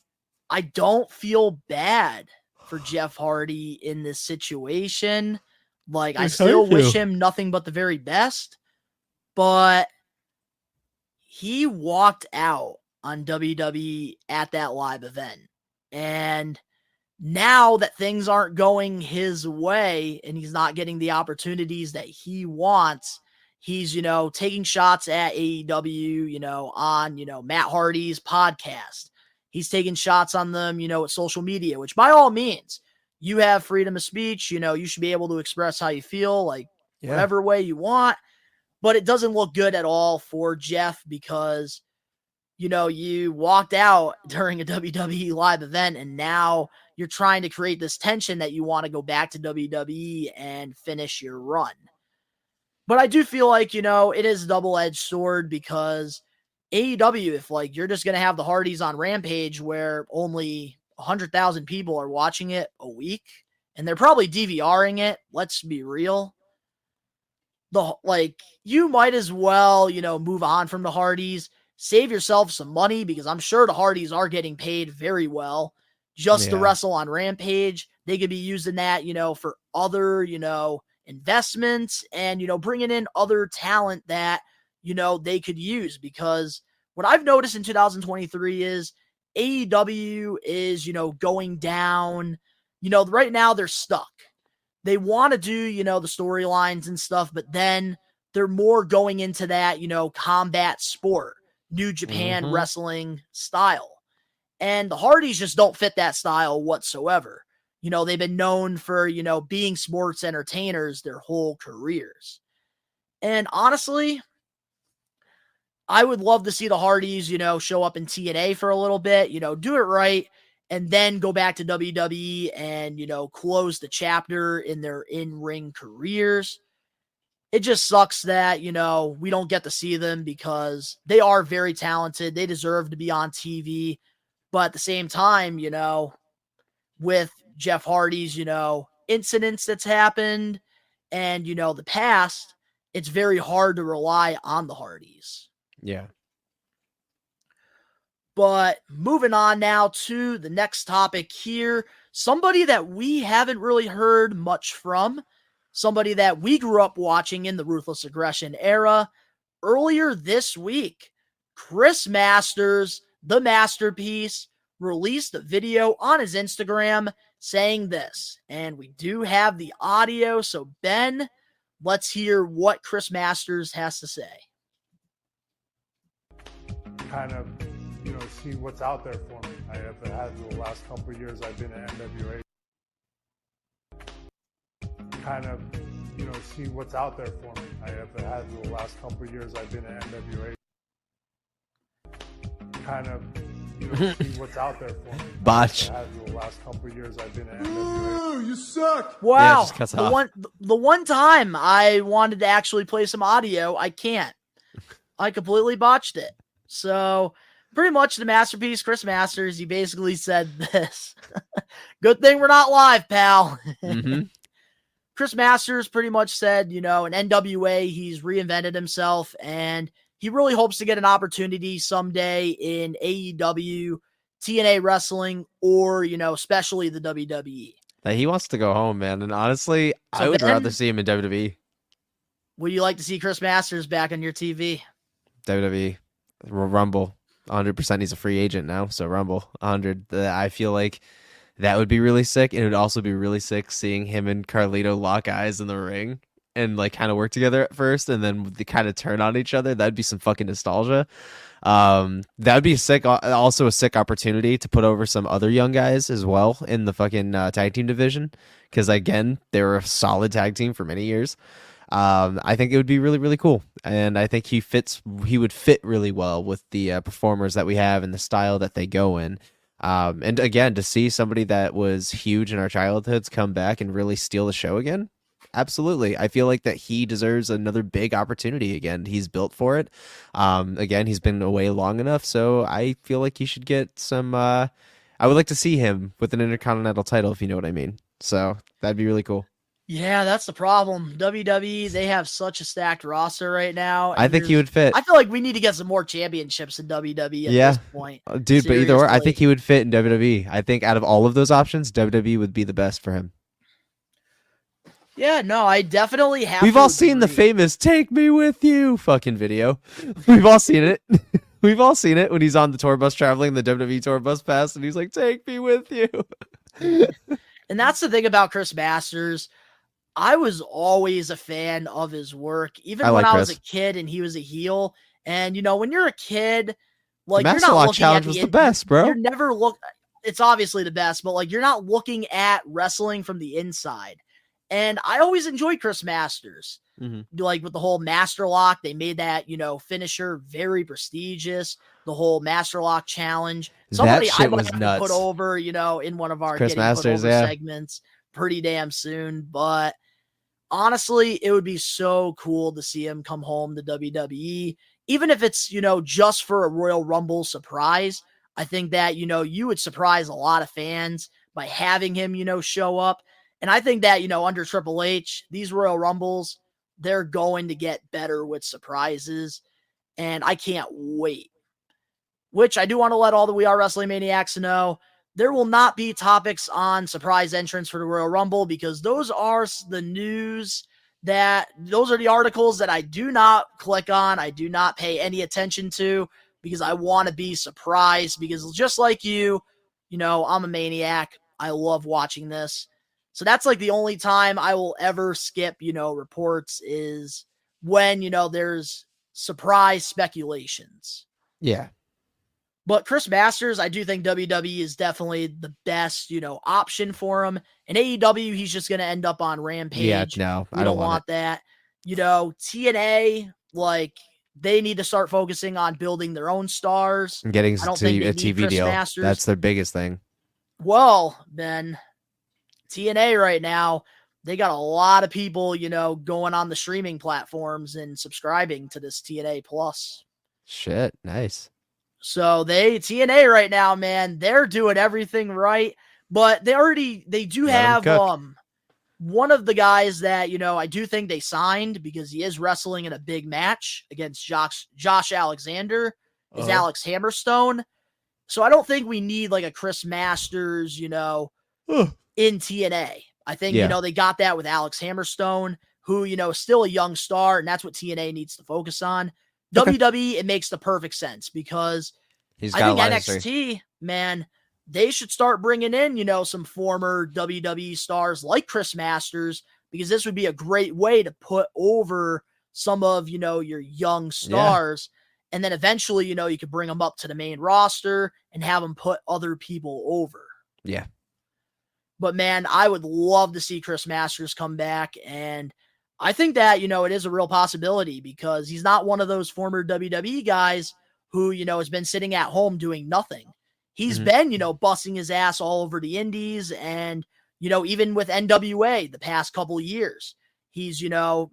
I don't feel bad for Jeff Hardy in this situation. Like, I still wish him nothing but the very best, but he walked out on WWE at that live event. And Now that things aren't going his way and he's not getting the opportunities that he wants, he's, taking shots at AEW, on, Matt Hardy's podcast. He's taking shots on them, at social media, which by all means, you have freedom of speech. You should be able to express how you feel, like whatever way you want. But it doesn't look good at all for Jeff because, you walked out during a WWE live event and now you're trying to create this tension that you want to go back to WWE and finish your run. But I do feel like, it is a double-edged sword because AEW, if you're just going to have the Hardys on Rampage where only 100,000 people are watching it a week and they're probably DVRing it, let's be real. You might as well, move on from the Hardys, save yourself some money because I'm sure the Hardys are getting paid very well just to wrestle on Rampage. They could be using that, for other, investments and, bringing in other talent that, they could use because what I've noticed in 2023 is AEW is, going down, right now they're stuck. They want to do, the storylines and stuff, but then they're more going into that, combat sport, New Japan wrestling style. And the Hardys just don't fit that style whatsoever. They've been known for, being sports entertainers their whole careers. And honestly, I would love to see the Hardys, show up in TNA for a little bit, do it right, and then go back to WWE and, close the chapter in their in-ring careers. It just sucks that, we don't get to see them because they are very talented. They deserve to be on TV. But at the same time, with Jeff Hardy's, incidents that's happened and, the past, it's very hard to rely on the Hardys. Yeah. But moving on now to the next topic here, somebody that we haven't really heard much from, somebody that we grew up watching in the Ruthless Aggression era. Earlier this week, Chris Masters, the Masterpiece, released a video on his Instagram saying this. And we do have the audio, so Ben, let's hear what Chris Masters has to say. Kind of, see what's out there for me. I have had the last couple of years I've been at NWA. Kind of, see what's out there for me. I have had the last couple of years I've been at NWA. Kind of, see what's out there for me. Botch. I have had the last couple of years I've been at NWA. You suck. Wow. Yeah, it just cuts off. The one time I wanted to actually play some audio, I can't. I completely botched it. So pretty much the Masterpiece, Chris Masters, he basically said this. Good thing we're not live, pal. Chris Masters pretty much said, in NWA, he's reinvented himself and he really hopes to get an opportunity someday in AEW, TNA wrestling, or, especially the WWE. He wants to go home, man. And honestly, So I would Ben, rather see him in WWE. Would you like to see Chris Masters back on your TV? WWE. Rumble. 100%. He's a free agent now. So Rumble. 100. I feel like that would be really sick. And it would also be really sick seeing him and Carlito lock eyes in the ring and kind of work together at first and then they kind of turn on each other. That'd be some fucking nostalgia. That'd be sick. Also a sick opportunity to put over some other young guys as well in the fucking tag team division. Because again, they were a solid tag team for many years. I think it would be really, really cool. And I think he would fit really well with the performers that we have and the style that they go in. And again, to see somebody that was huge in our childhoods come back and really steal the show again. Absolutely. I feel like that he deserves another big opportunity again. He's built for it. Again, he's been away long enough. So I feel like he should get some, I would like to see him with an Intercontinental title, if you know what I mean. So that'd be really cool. Yeah, that's the problem. WWE, they have such a stacked roster right now. I think he would fit. I feel like we need to get some more championships in WWE at this point. Dude, but either or, I think he would fit in WWE. I think out of all of those options, WWE would be the best for him. Yeah, no, I definitely have. We've all seen the famous "Take Me With You" fucking video. We've all seen it. We've all seen it when he's on the tour bus traveling the WWE tour bus pass, and he's like, "Take me with you." And that's the thing about Chris Masters. I was always a fan of his work, even I when like I was a Chris. kid and he was a heel. And, when you're a kid, The like, you're Master not Lock looking Challenge at was the the best, bro. You're never it's obviously the best, but, like, you're not looking at wrestling from the inside. And I always enjoyed Chris Masters. Like, with the whole Master Lock, they made that, finisher very prestigious. The whole Master Lock Challenge. Somebody shit I might was have nuts. to put over, in one of our Chris getting Masters, put over yeah. segments pretty damn soon. But honestly, it would be so cool to see him come home to WWE, even if it's, just for a Royal Rumble surprise. I think that, you would surprise a lot of fans by having him, show up. And I think that, under Triple H, these Royal Rumbles, they're going to get better with surprises. And I can't wait. Which I do want to let all the We Are Wrestling Maniacs know. There will not be topics on surprise entrance for the Royal Rumble because those are the those are the articles that I do not click on. I do not pay any attention to because I want to be surprised because just like you, I'm a maniac. I love watching this. So that's like the only time I will ever skip, reports is when, there's surprise speculations. Yeah. But Chris Masters, I do think WWE is definitely the best, option for him. And AEW, he's just going to end up on Rampage. Yeah, no, we I don't want that. TNA, like, they need to start focusing on building their own stars. And getting I don't think they a need TV Chris deal. Masters. That's their biggest thing. Well, then, TNA right now, they got a lot of people, going on the streaming platforms and subscribing to this TNA Plus. Shit, nice. So TNA right now, man, they're doing everything right, but they do have one of the guys that, I do think they signed because he is wrestling in a big match against Josh Alexander is Alex Hammerstone. So I don't think we need like a Chris Masters, in TNA. I think, they got that with Alex Hammerstone, who, is still a young star, and that's what TNA needs to focus on. Okay. WWE, it makes the perfect sense because I think NXT, man, they should start bringing in, some former WWE stars like Chris Masters because this would be a great way to put over some of, your young stars. Yeah. And then eventually, you could bring them up to the main roster and have them put other people over. Yeah. But, man, I would love to see Chris Masters come back. And I think that, it is a real possibility because he's not one of those former WWE guys who, has been sitting at home doing nothing. He's been, busting his ass all over the indies and, even with NWA the past couple years. He's,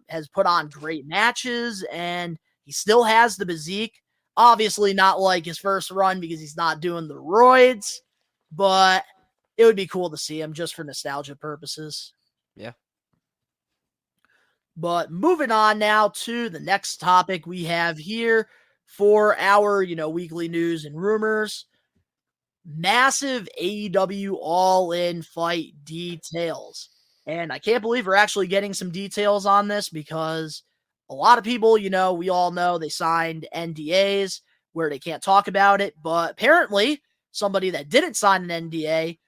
has put on great matches and he still has the physique. Obviously not like his first run because he's not doing the roids, but it would be cool to see him just for nostalgia purposes. Yeah. But moving on now to the next topic we have here for our, weekly news and rumors. Massive AEW All-In fight details. And I can't believe we're actually getting some details on this because a lot of people, we all know they signed NDAs where they can't talk about it. But apparently somebody that didn't sign an NDA,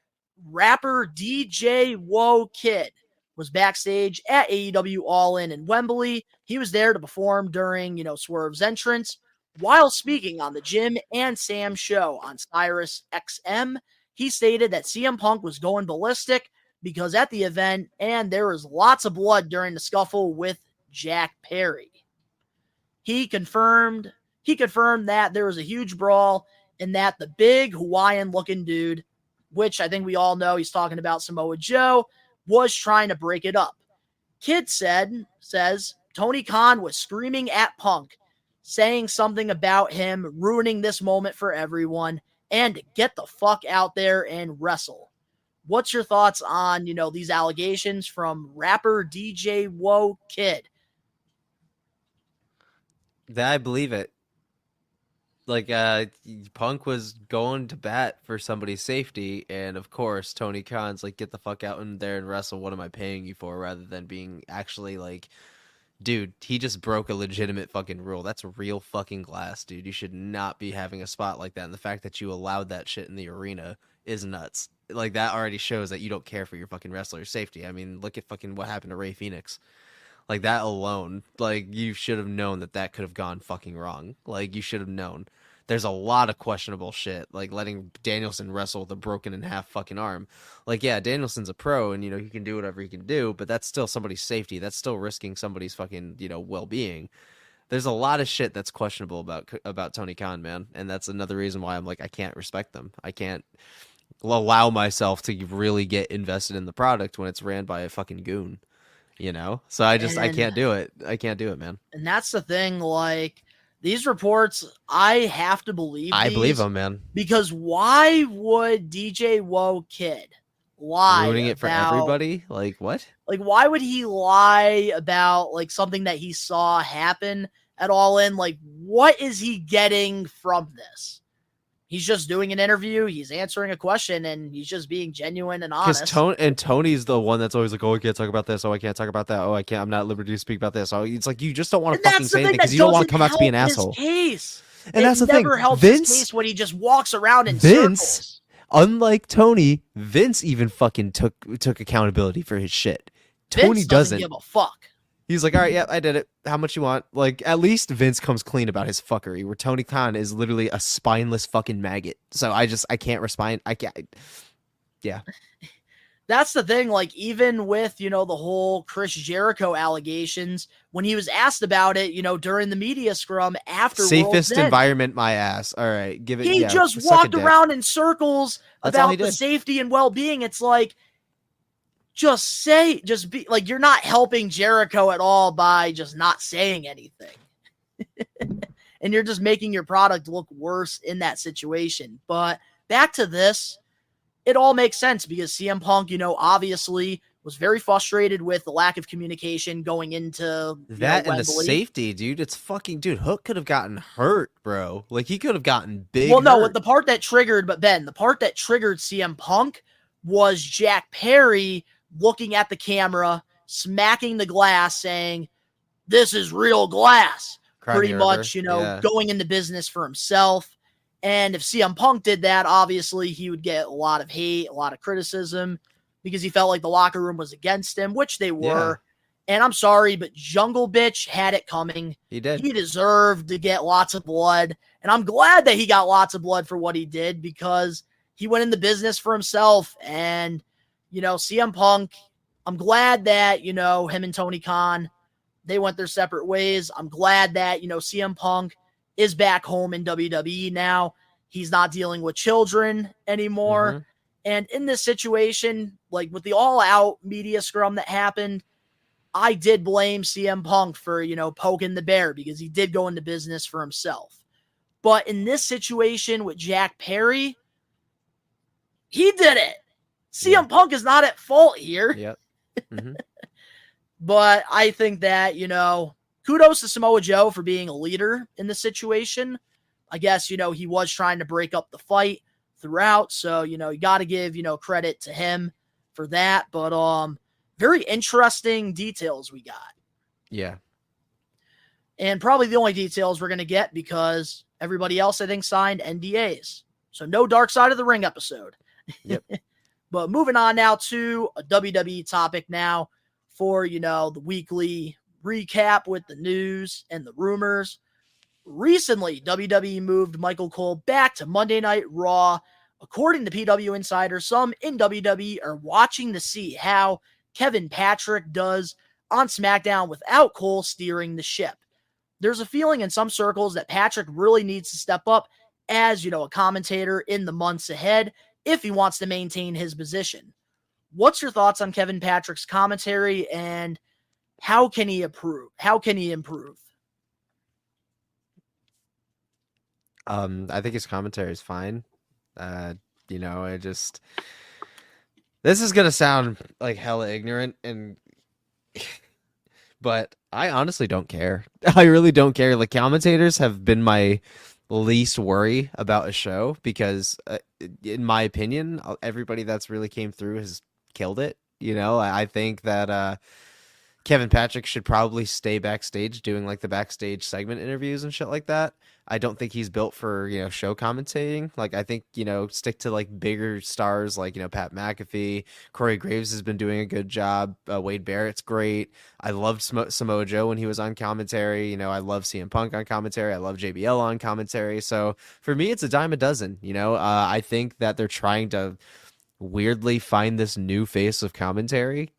rapper DJ Whoa Kid, was backstage at AEW All-In in Wembley. He was there to perform during, Swerve's entrance. While speaking on the Jim and Sam show on Sirius XM, he stated that CM Punk was going ballistic because at the event, and there was lots of blood during the scuffle with Jack Perry. He confirmed that there was a huge brawl and that the big Hawaiian-looking dude, which I think we all know he's talking about Samoa Joe, was trying to break it up. Kid says Tony Khan was screaming at Punk, saying something about him ruining this moment for everyone and to get the fuck out there and wrestle. What's your thoughts on, these allegations from rapper DJ Whoa Kid? I believe it. Like, Punk was going to bat for somebody's safety, and of course, Tony Khan's like, get the fuck out in there and wrestle. What am I paying you for? Rather than being actually like, dude, he just broke a legitimate fucking rule. That's real fucking glass, dude. You should not be having a spot like that. And the fact that you allowed that shit in the arena is nuts. like that already shows that you don't care for your fucking wrestler's safety. I mean, look at fucking what happened to Ray Phoenix. Like that alone, like you should have known that could have gone fucking wrong. Like you should have known. There's a lot of questionable shit, like letting Danielson wrestle with a broken in half fucking arm. Like, yeah, Danielson's a pro and, he can do whatever he can do, but that's still somebody's safety. That's still risking somebody's fucking, well-being. There's a lot of shit that's questionable about Tony Khan, man. And that's another reason why I'm like, I can't respect them. I can't allow myself to really get invested in the product when it's ran by a fucking goon, So I can't do it. I can't do it, man. And that's the thing, like, these reports, I have to believe I these, believe them, man. Because why would DJ Woe Kid lie ruining it for everybody? Like, what? Like, why would he lie about, like, something that he saw happen at All In? Like, what is he getting from this? He's just doing an interview, he's answering a question, and he's just being genuine and honest. Because Tony's the one that's always like, oh, I can't talk about this. Oh, I can't talk about that. Oh, I'm not at liberty to speak about this. Oh, it's like, you just don't want to fucking say anything because you don't want to come out to be an asshole. Case. And that's the thing. Never helps his case when he just walks around in Vince, circles. Unlike Tony, Vince even fucking took accountability for his shit. Tony Vince doesn't give a fuck. He's like, all right, yeah, I did it. How much you want? Like, at least Vince comes clean about his fuckery, where Tony Khan is literally a spineless fucking maggot. So I can't respond. I can't. Yeah. That's the thing. Like, even with, the whole Chris Jericho allegations, when he was asked about it, during the media scrum after safest World's environment, my ass. All right, give it. He just walked around in circles about the safety and well-being. It's like, just be like, you're not helping Jericho at all by just not saying anything. And you're just making your product look worse in that situation. But back to this, it all makes sense because CM Punk, obviously was very frustrated with the lack of communication going into that and the safety, dude. It's fucking, dude, Hook could have gotten hurt, bro. Like, he could have gotten big. Well, no, the part that triggered CM Punk was Jack Perry looking at the camera, smacking the glass, saying, "This is real glass." Pretty much, going into business for himself. And if CM Punk did that, obviously he would get a lot of hate, a lot of criticism, because he felt like the locker room was against him, which they were. Yeah. And I'm sorry, but Jungle Bitch had it coming. He did. He deserved to get lots of blood. And I'm glad that he got lots of blood for what he did, because he went into business for himself. And CM Punk, I'm glad that, him and Tony Khan, they went their separate ways. I'm glad that, CM Punk is back home in WWE now. He's not dealing with children anymore. Mm-hmm. And in this situation, like with the all-out media scrum that happened, I did blame CM Punk for, poking the bear, because he did go into business for himself. But in this situation with Jack Perry, he did it. CM Punk is not at fault here. Yep. Mm-hmm. But I think that, kudos to Samoa Joe for being a leader in the situation. I guess, he was trying to break up the fight throughout. So, you got to give, credit to him for that. But very interesting details we got. Yeah. And probably the only details we're going to get, because everybody else, I think, signed NDAs. So no Dark Side of the Ring episode. Yep. But moving on now to a WWE topic now for, the weekly recap with the news and the rumors. Recently, WWE moved Michael Cole back to Monday Night Raw. According to PW Insider, some in WWE are watching to see how Kevin Patrick does on SmackDown without Cole steering the ship. There's a feeling in some circles that Patrick really needs to step up as, a commentator in the months ahead if he wants to maintain his position. What's your thoughts on Kevin Patrick's commentary, and how can he improve? I think his commentary is fine. This is going to sound like hella ignorant, but I honestly don't care. I really don't care. Like, commentators have been my least worry about a show, because in my opinion, everybody that's really came through has killed it. I think that Kevin Patrick should probably stay backstage doing like the backstage segment interviews and shit like that. I don't think he's built for, show commentating. Like, I think, stick to like bigger stars like, Pat McAfee. Corey Graves has been doing a good job. Wade Barrett's great. I loved Samoa Joe when he was on commentary. I love CM Punk on commentary. I love JBL on commentary. So for me, it's a dime a dozen. I think that they're trying to weirdly find this new face of commentary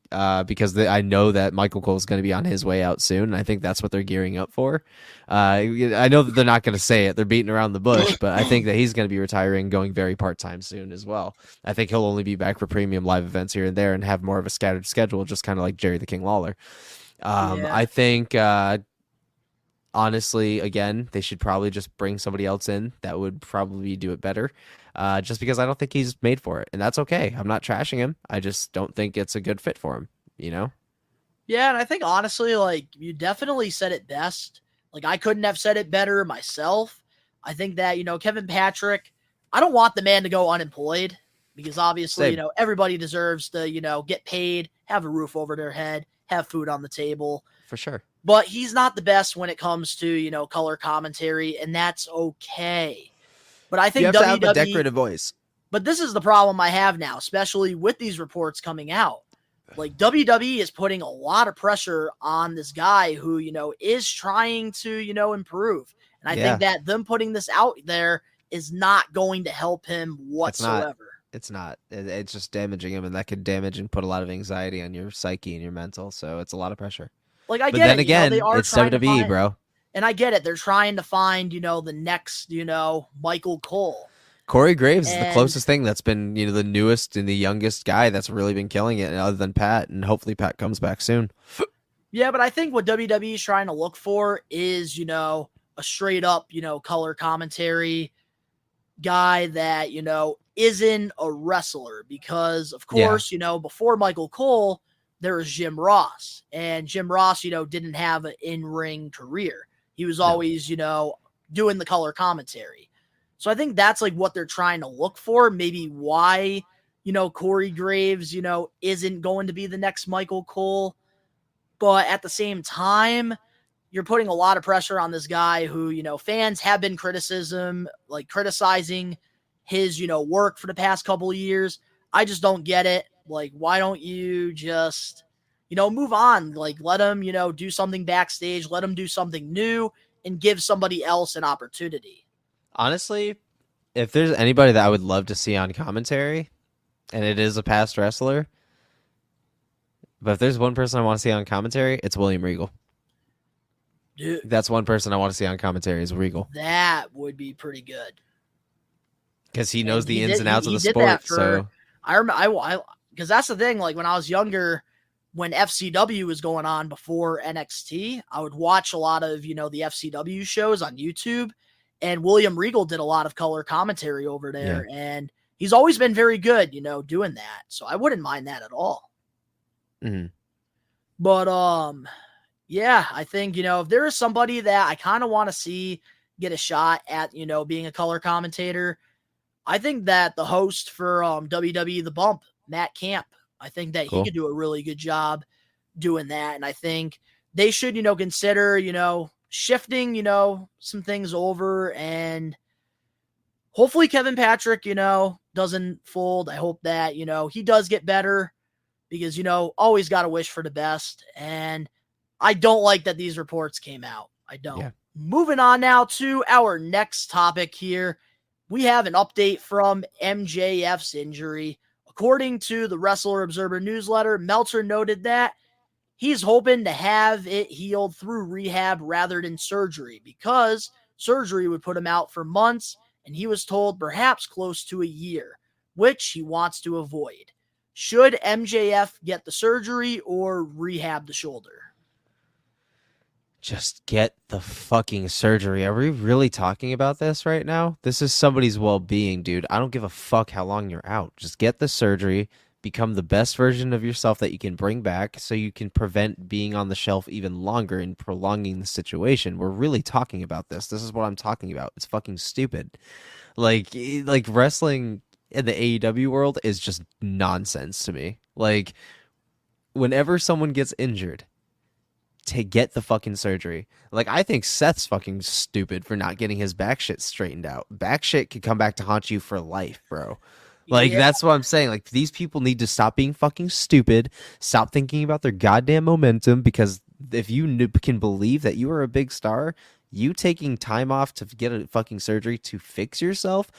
because I know that Michael Cole is going to be on his way out soon, and I think that's what they're gearing up for. I know that they're not going to say it; they're beating around the bush, but I think that he's going to be retiring, going very part-time soon as well. I think he'll only be back for premium live events here and there, and have more of a scattered schedule, just kind of like Jerry the King Lawler. I think. Honestly, again, they should probably just bring somebody else in that would probably do it better. Just because I don't think he's made for it. And that's okay. I'm not trashing him. I just don't think it's a good fit for him, Yeah, and I think honestly, like, you definitely said it best. Like, I couldn't have said it better myself. I think that, Kevin Patrick, I don't want the man to go unemployed because obviously, Same. Everybody deserves to, get paid, have a roof over their head, have food on the table. For sure. But he's not the best when it comes to, color commentary, and that's okay. But I think You have to have a WWE decorative voice. But this is the problem I have now, especially with these reports coming out. Like, WWE is putting a lot of pressure on this guy who, is trying to, improve. And I think that them putting this out there is not going to help him whatsoever. It's not. It's just damaging him, and that could damage and put a lot of anxiety on your psyche and your mental. So it's a lot of pressure. Like, I But get then it. again, they are it's trying to WWE, find, bro. And I get it. They're trying to find, the next, Michael Cole. Corey Graves is the And- closest thing that's been, the newest and the youngest guy that's really been killing it, other than Pat, and hopefully Pat comes back soon. Yeah, but I think what WWE is trying to look for is, a straight up, color commentary guy that, isn't a wrestler. Because, of course, before Michael Cole, there was Jim Ross. And Jim Ross, didn't have an in-ring career. He was always, doing the color commentary. So I think that's like what they're trying to look for. Maybe why, Corey Graves, isn't going to be the next Michael Cole. But at the same time, you're putting a lot of pressure on this guy who, fans have been criticizing his, work for the past couple of years. I just don't get it. Like, why don't you just, move on? Like, let him, do something backstage, let him do something new and give somebody else an opportunity. Honestly, if there's anybody that I would love to see on commentary, and it is a past wrestler, but if there's one person I want to see on commentary, it's William Regal. Dude, That's one person I want to see on commentary is Regal. that would be pretty good. Because he knows the He ins did- and outs he of the did that sport. for- So I remember, because that's the thing. Like, when I was younger, when FCW was going on before NXT, I would watch a lot of, the FCW shows on YouTube, and William Regal did a lot of color commentary over there, and he's always been very good, doing that. So I wouldn't mind that at all. Mhm. But, yeah, I think, if there is somebody that I kind of want to see get a shot at, being a color commentator, I think that the host for WWE The Bump, Matt Camp, I think that Cool. he could do a really good job doing that. And I think they should, consider, shifting, some things over, and hopefully Kevin Patrick, doesn't fold. I hope that, he does get better because, always got to wish for the best. And I don't like that these reports came out. I don't. Yeah. Moving on now to our next topic here. We have an update from MJF's injury. According to the Wrestler Observer newsletter, Meltzer noted that he's hoping to have it healed through rehab rather than surgery because surgery would put him out for months, and he was told perhaps close to a year, which he wants to avoid. Should MJF get the surgery or rehab the shoulder? just get the fucking surgery. Are we really talking about this right now? This is somebody's well-being, dude. I don't give a fuck how long you're out. Just get the surgery, become the best version of yourself that you can bring back so you can prevent being on the shelf even longer and prolonging the situation. We're really talking about this. This is what I'm talking about. It's fucking stupid. Like wrestling in the AEW world is just nonsense to me. Like, whenever someone gets injured, to get the fucking surgery. Like, I think Seth's fucking stupid for not getting his back shit straightened out. Back shit could come back to haunt you for life, bro. Like, Yeah. that's what I'm saying. Like, these people need to stop being fucking stupid, stop thinking about their goddamn momentum, because if you can believe that you are a big star, you taking time off to get a fucking surgery to fix yourself,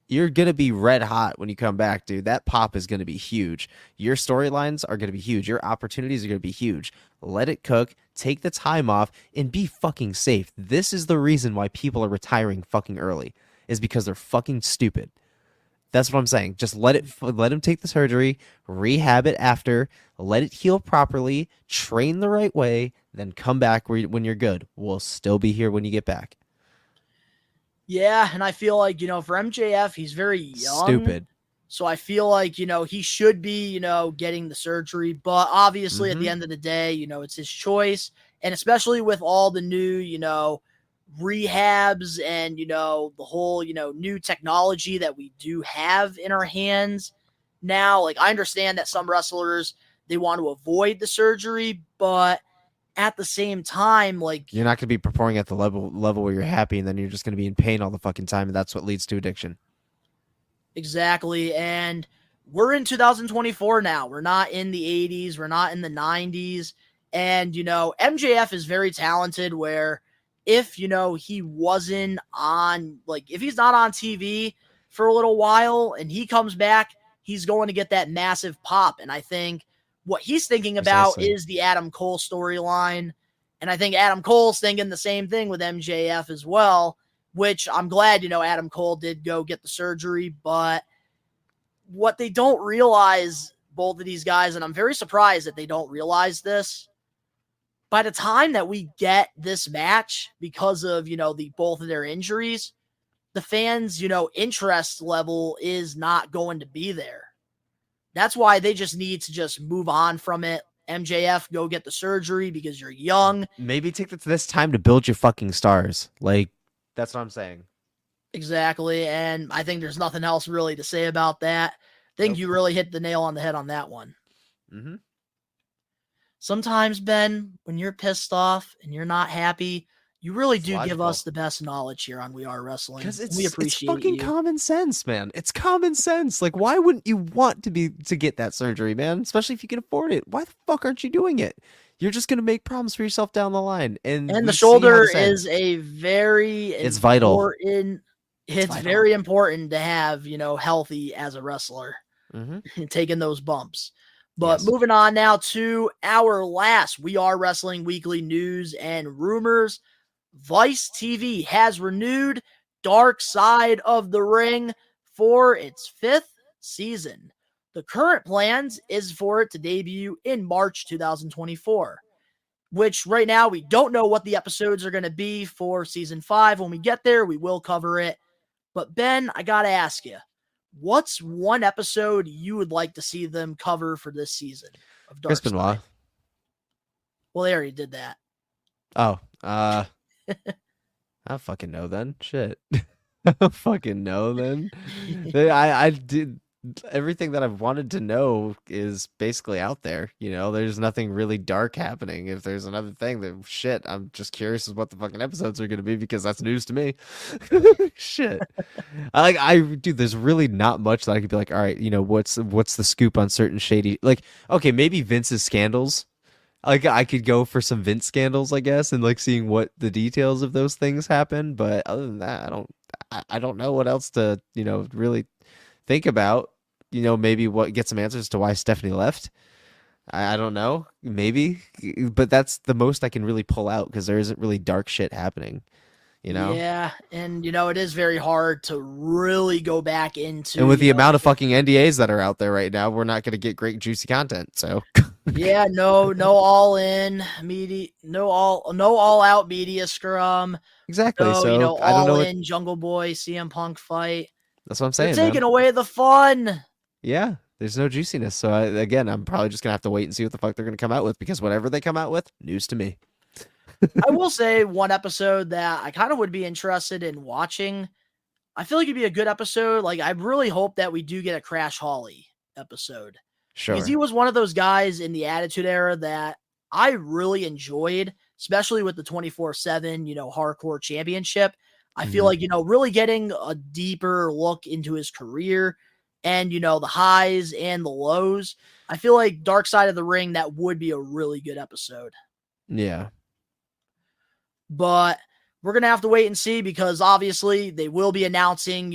you're going to be red hot when you come back, dude. That pop is going to be huge. Your storylines are going to be huge. Your opportunities are going to be huge. Let it cook. Take the time off and be fucking safe. This is the reason why people are retiring fucking early, is because they're fucking stupid. That's what I'm saying. Just let him take the surgery, rehab it after, let it heal properly, train the right way, then come back when you're good. We'll still be here when you get back. Yeah, and I feel like, for MJF, he's very young. Stupid. So I feel like, he should be, getting the surgery. But obviously, at the end of the day, it's his choice. And especially with all the new, rehabs and, the whole, new technology that we do have in our hands now. Like, I understand that some wrestlers, they want to avoid the surgery, but at the same time, like, you're not going to be performing at the level where you're happy, and then you're just going to be in pain all the fucking time, and that's what leads to addiction. Exactly. And we're in 2024 now. We're not in the 80s. We're not in the 90s. And, MJF is very talented, where if, he wasn't on, like, if he's not on TV for a little while and he comes back, he's going to get that massive pop. And I think what he's thinking about is the Adam Cole storyline. And I think Adam Cole's thinking the same thing with MJF as well, which I'm glad, Adam Cole did go get the surgery. But what they don't realize, both of these guys, and I'm very surprised that they don't realize this, by the time that we get this match, because of, both of their injuries, the fans, interest level is not going to be there. That's why they just need to just move on from it. MJF, go get the surgery because you're young. Maybe take this time to build your fucking stars. Like, that's what I'm saying. Exactly. And I think there's nothing else really to say about that. I think you really hit the nail on the head on that one. Mm-hmm. Sometimes, Ben, when you're pissed off and you're not happy, you really do logical. give us the best knowledge here on We Are Wrestling. Because we appreciate it's fucking common sense, man. It's common sense. Like, why wouldn't you want to get that surgery, man? Especially if you can afford it. Why the fuck aren't you doing it? You're just gonna make problems for yourself down the line. And the shoulder is a very it's vital. It's very important to have, healthy as a wrestler, taking those bumps. But moving on now to our last We Are Wrestling weekly news and rumors. Vice TV has renewed Dark Side of the Ring for its 5th season. The current plans is for it to debut in March 2024, which right now we don't know what the episodes are going to be for season 5. When we get there, we will cover it. But Ben, I got to ask you, what's one episode you would like to see them cover for this season of Dark Side? Benoit. Well, they already did that. Oh, I fucking know then. Shit. I fucking know then. I did everything that I've wanted to know is basically out there. There's nothing really dark happening. If there's another thing, then shit, I'm just curious as what the fucking episodes are going to be, because that's news to me. Shit. Dude, there's really not much that I could be like, all right, what's the scoop on certain shady, like, okay, maybe Vince's scandals. Like, I could go for some Vince scandals, I guess, and like seeing what the details of those things happen. But other than that, I don't know what else to, really think about. Maybe get some answers to why Stephanie left. I don't know, maybe, but that's the most I can really pull out, because there isn't really dark shit happening. Yeah, and it is very hard to really go back into. And with the amount of fucking NDAs that are out there right now, we're not going to get great juicy content. So yeah, no all in media, no all out media scrum. Exactly. No, so I don't know. All in Jungle Boy CM Punk fight. That's what I'm saying. They're taking away the fun. Yeah, there's no juiciness. So I'm probably just gonna have to wait and see what the fuck they're gonna come out with, because whatever they come out with, news to me. I will say one episode that I kind of would be interested in watching. I feel like it'd be a good episode. Like, I really hope that we do get a Crash Holly episode. Sure. Because he was one of those guys in the Attitude Era that I really enjoyed, especially with the 24/7, hardcore championship. I feel like, really getting a deeper look into his career and, the highs and the lows. I feel like Dark Side of the Ring, that would be a really good episode. Yeah. But we're going to have to wait and see because obviously they will be announcing,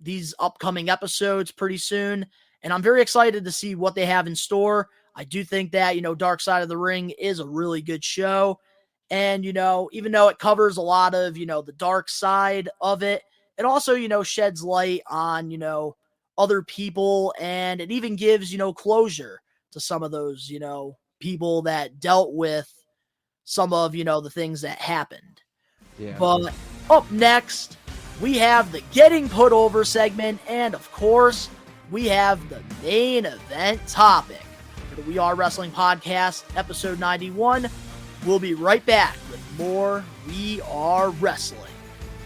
these upcoming episodes pretty soon. And I'm very excited to see what they have in store. I do think that, Dark Side of the Ring is a really good show. And, even though it covers a lot of, the dark side of it, it also, sheds light on, other people. And it even gives, closure to some of those, people that dealt with some of, the things that happened. Yeah. But up next, we have the Getting Put Over segment. And of course, we have the main event topic for the We Are Wrestling Podcast, episode 91. We'll be right back with more We Are Wrestling.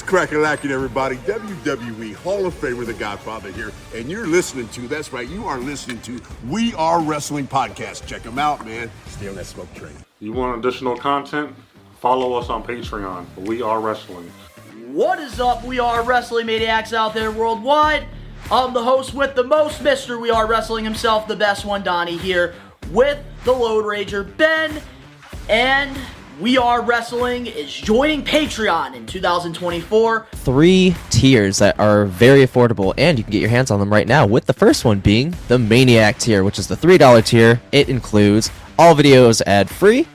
Crack-a-lackin', everybody. WWE Hall of Famer, The Godfather here. And you're listening to, that's right, you are listening to We Are Wrestling Podcast. Check them out, man. Stay on that smoke train. You want additional content? Follow us on Patreon. We Are Wrestling. What is up, We Are Wrestling Maniacs out there worldwide? I'm the host with the most, Mr. We Are Wrestling himself, the best one, Donnie, here with the Load Rager, Ben. And We Are Wrestling is joining Patreon in 2024. 3 tiers that are very affordable, and you can get your hands on them right now, with the first one being the Maniac tier, which is the $3 tier. It includes all videos ad-free.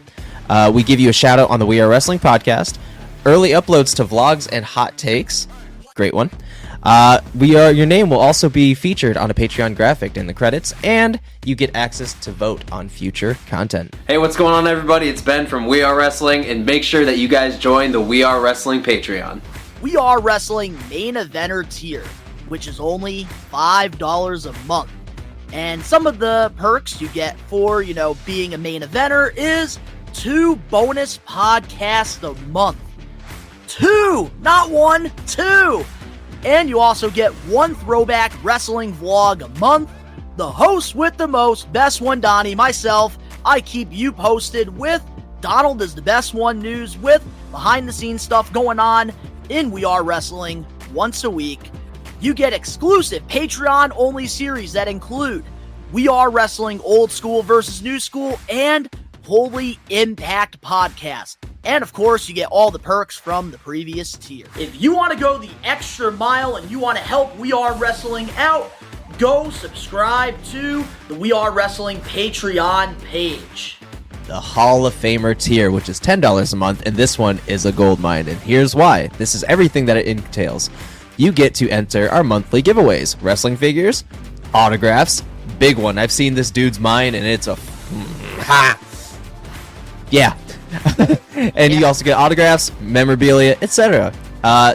We give you a shout-out on the We Are Wrestling podcast, early uploads to vlogs and hot takes. Great one. Your name will also be featured on a Patreon graphic in the credits, and you get access to vote on future content. Hey, what's going on, everybody? It's Ben from We Are Wrestling, and make sure that you guys join the We Are Wrestling Patreon. We Are Wrestling Main Eventer tier, which is only $5 a month. And some of the perks you get for, being a main eventer is 2 bonus podcasts a month. 2! Not 1, 2! And you also get 1 throwback wrestling vlog a month. The host with the most, best one, Donnie, myself. I keep you posted with Donald is the best one news with behind the scenes stuff going on in We Are Wrestling once a week. You get exclusive Patreon only series that include We Are Wrestling Old School versus New School and Holy Impact podcast. And of course, you get all the perks from the previous tier. If you want to go the extra mile and you want to help We Are Wrestling out, go subscribe to the We Are Wrestling Patreon page. The Hall of Famer tier, which is $10 a month, and this one is a gold mine, and here's why. This is everything that it entails. You get to enter our monthly giveaways. Wrestling figures, autographs, big one. I've seen this dude's mine, and it's a... Yeah. And you also get autographs, memorabilia, etc.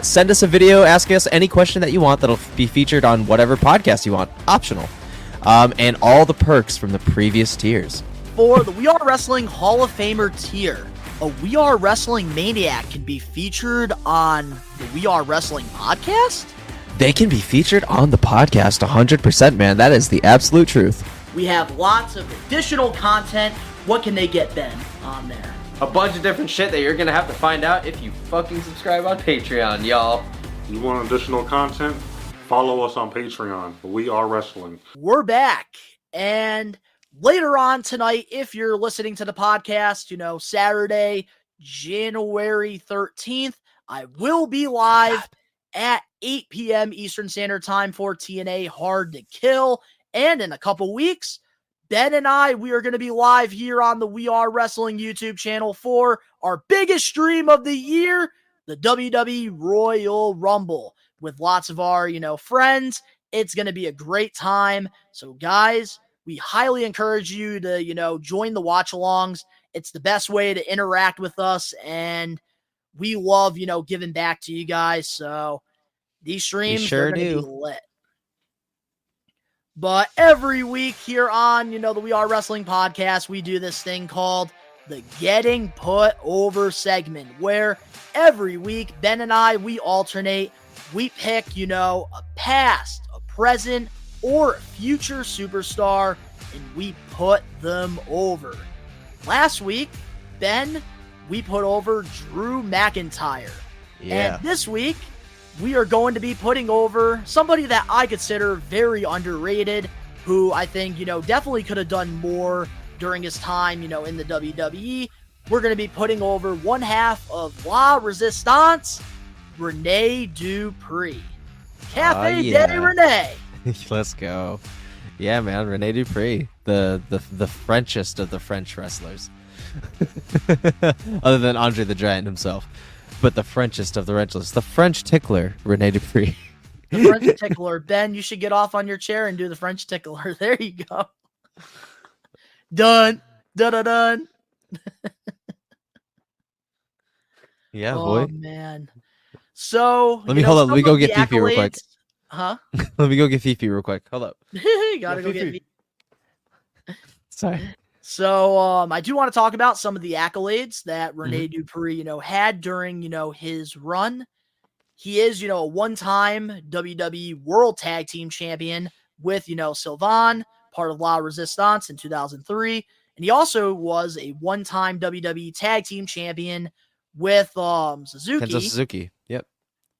Send us a video asking us any question that you want that'll be featured on whatever podcast you want. Optional. And all the perks from the previous tiers. For the We Are Wrestling Hall of Famer tier, a We Are Wrestling Maniac can be featured on the We Are Wrestling podcast? They can be featured on the podcast 100%, man. That is the absolute truth. We have lots of additional content. What can they get, Ben, on there? A bunch of different shit that you're gonna have to find out if you fucking subscribe on Patreon, y'all. You want additional content? Follow us on Patreon. We Are Wrestling. We're back. And later on tonight, if you're listening to the podcast, Saturday, January 13th, I will be live at 8 p.m. Eastern Standard Time for TNA Hard to Kill. And in a couple weeks, Ben and we are going to be live here on the We Are Wrestling YouTube channel for our biggest stream of the year, the WWE Royal Rumble, with lots of our, friends. It's going to be a great time. So, guys, we highly encourage you to, join the watch-alongs. It's the best way to interact with us, and we love, giving back to you guys. So, these streams are going to be lit. But every week here on, the We Are Wrestling podcast, we do this thing called the Getting Put Over segment, where every week, Ben and we alternate. We pick, a past, a present, or a future superstar, and we put them over. last week, Ben, we put over Drew McIntyre. Yeah. And this week, we are going to be putting over somebody that I consider very underrated, who I think, definitely could have done more during his time, in the WWE. We're going to be putting over one half of La Resistance, Rene Dupree. Cafe de Rene. Let's go. Yeah, man, Rene Dupree, the Frenchest of the French wrestlers. Other than Andre the Giant himself. But the Frenchest of the wrestlers. The French tickler, Rene Dupree. The French tickler. Ben, you should get off on your chair and do the French tickler. There you go. Done. Done. Yeah, oh, boy. Man. So, let me go get Fifi real quick. Huh? Let me go get Fifi real quick. Hold up. Gotta go get Fifi. Sorry. So, I do want to talk about some of the accolades that Rene Dupree, had during, his run. He is, a one-time WWE World Tag Team Champion with, Sylvain, part of La Resistance in 2003. And he also was a one-time WWE Tag Team Champion with Suzuki. Kenzo Suzuki. Yep.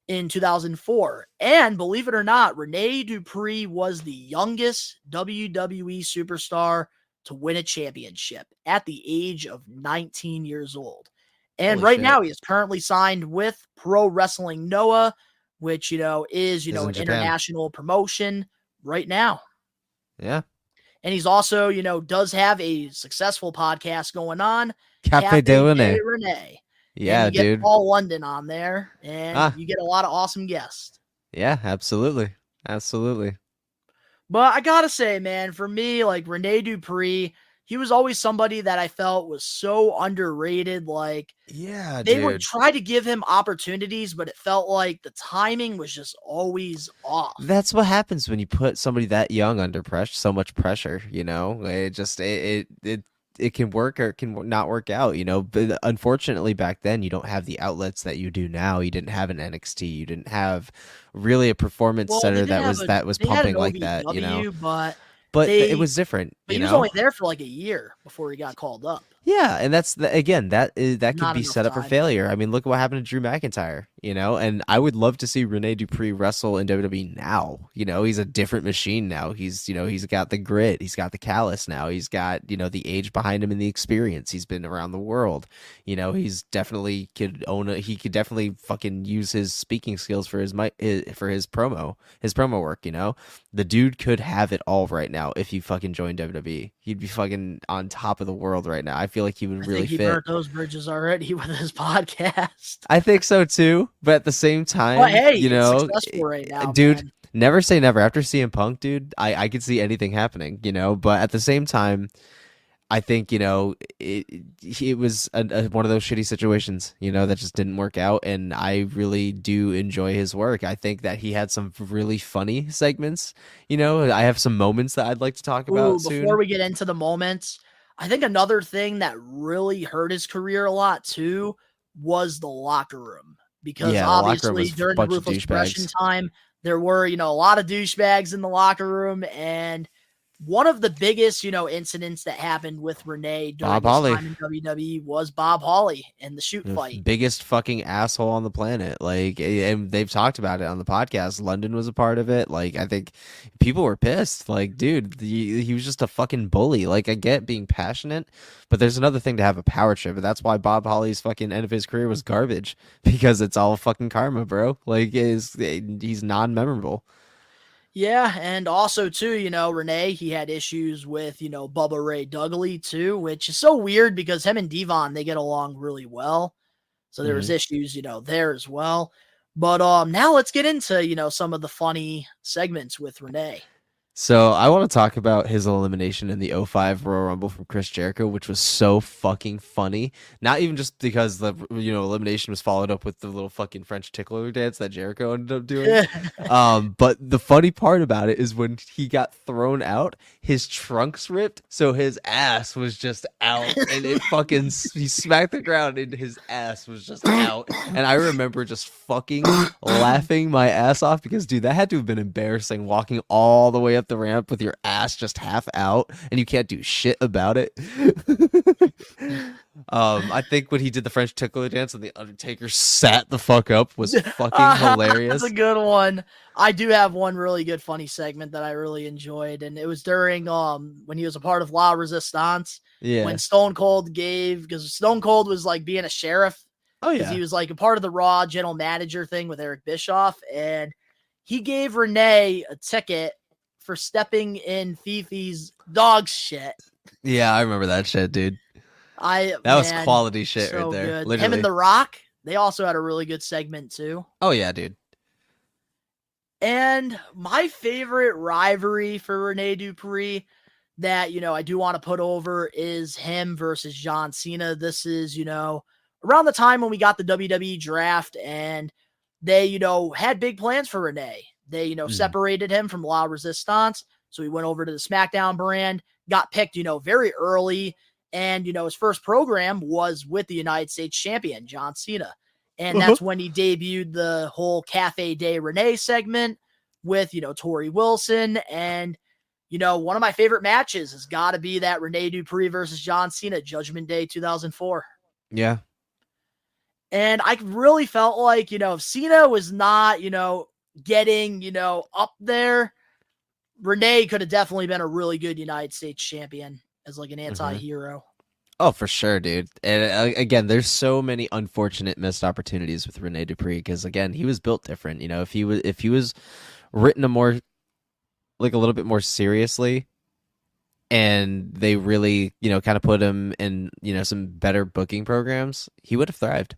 In 2004. And believe it or not, Rene Dupree was the youngest WWE superstar to win a championship at the age of 19 years old. And Holy right shit. now he is currently signed with Pro Wrestling Noah, which, is, an Japan. international promotion right now. Yeah. And he's also, does have a successful podcast going on. Cafe de Rene. Rene. Yeah, and you dude. get Paul London on there, and you get a lot of awesome guests. Yeah, absolutely. Absolutely. But I gotta say, man, for me, like Rene Dupree, he was always somebody that I felt was so underrated. Like, yeah, they would try to give him opportunities, but it felt like the timing was just always off. That's what happens when you put somebody that young under pressure, so much pressure, it can work or it can not work out, but unfortunately back then you don't have the outlets that you do now. You didn't have an NXT. You didn't have really a performance center that was pumping like that, but it was different. But he was only there for like a year before he got called up. Yeah, and that could Not be enough set up for time. failure. I mean, look at what happened to Drew McIntyre, and I would love to see Rene Dupree wrestle in WWE now. He's a different machine now. He's got the grit, he's got the callus now, he's got the age behind him and the experience. He's been around the world. He's definitely he could definitely fucking use his speaking skills for his promo work. The dude could have it all right now if he fucking joined WWE. He'd be fucking on top of the world right now. I feel like he would really think he fit. burnt those bridges already with his podcast. I think so too, but at the same time, Well, hey, it's successful right now, dude. man. Never say never. After CM Punk, dude, I could see anything happening, But at the same time, I think it was one of those shitty situations, that just didn't work out. And I really do enjoy his work. I think that he had some really funny segments. I have some moments that I'd like to talk about soon. Before we get into the moments, I think another thing that really hurt his career a lot too was the locker room. Because obviously during the Ruthless Aggression time, there were, a lot of douchebags in the locker room. And one of the biggest, incidents that happened with Rene during his time in WWE was Bob Holly and the shoot fight. Biggest fucking asshole on the planet. Like, and they've talked about it on the podcast. London was a part of it. Like, I think people were pissed. Like, dude, he was just a fucking bully. Like, I get being passionate, but there's another thing to have a power trip. And that's why Bob Holly's fucking end of his career was garbage, because it's all fucking karma, bro. Like, he's non-memorable. Yeah, and also, too, Rene, he had issues with, Bubba Ray Dudley, too, which is so weird because him and Devon, they get along really well. So there was issues, there as well. But now let's get into, some of the funny segments with Rene. So I want to talk about his elimination in the 05 Royal Rumble from Chris Jericho, which was so fucking funny. Not even just because the elimination was followed up with the little fucking French tickler dance that Jericho ended up doing. But the funny part about it is when he got thrown out, his trunks ripped, so his ass was just out, and it fucking he smacked the ground, and his ass was just out. And I remember just fucking laughing my ass off because, dude, that had to have been embarrassing walking all the way up up the ramp with your ass just half out and you can't do shit about it. I think when he did the French tickler dance and the Undertaker sat the fuck up was fucking hilarious. That's a good one. I do have one really good funny segment that I really enjoyed, and it was during when he was a part of La Resistance. Yeah. When Stone Cold because Stone Cold was like being a sheriff. Oh Because yeah. he was like a part of the Raw general manager thing with Eric Bischoff, and he gave Renee a ticket for stepping in Fifi's dog shit. Yeah, I remember that shit, dude. That was quality shit right there. Good. Literally. Him and The Rock, they also had a really good segment too. Oh yeah, dude. And my favorite rivalry for Rene Dupree that, I do want to put over is him versus John Cena. This is, around the time when we got the WWE draft and they, had big plans for Rene. They, separated him from La Resistance. So he went over to the SmackDown brand, got picked, very early. And, his first program was with the United States champion, John Cena. And that's when he debuted the whole Cafe de Rene segment with, Tori Wilson. And, one of my favorite matches has got to be that Rene Dupree versus John Cena, Judgment Day 2004. Yeah. And I really felt like, if Cena was not, getting, up there, Rene could have definitely been a really good United States champion as like an anti-hero. Oh, for sure, dude. And again, there's so many unfortunate missed opportunities with Rene Dupree because again, he was built different. If he was written a little bit more seriously, and they really, kind of put him in, some better booking programs, he would have thrived.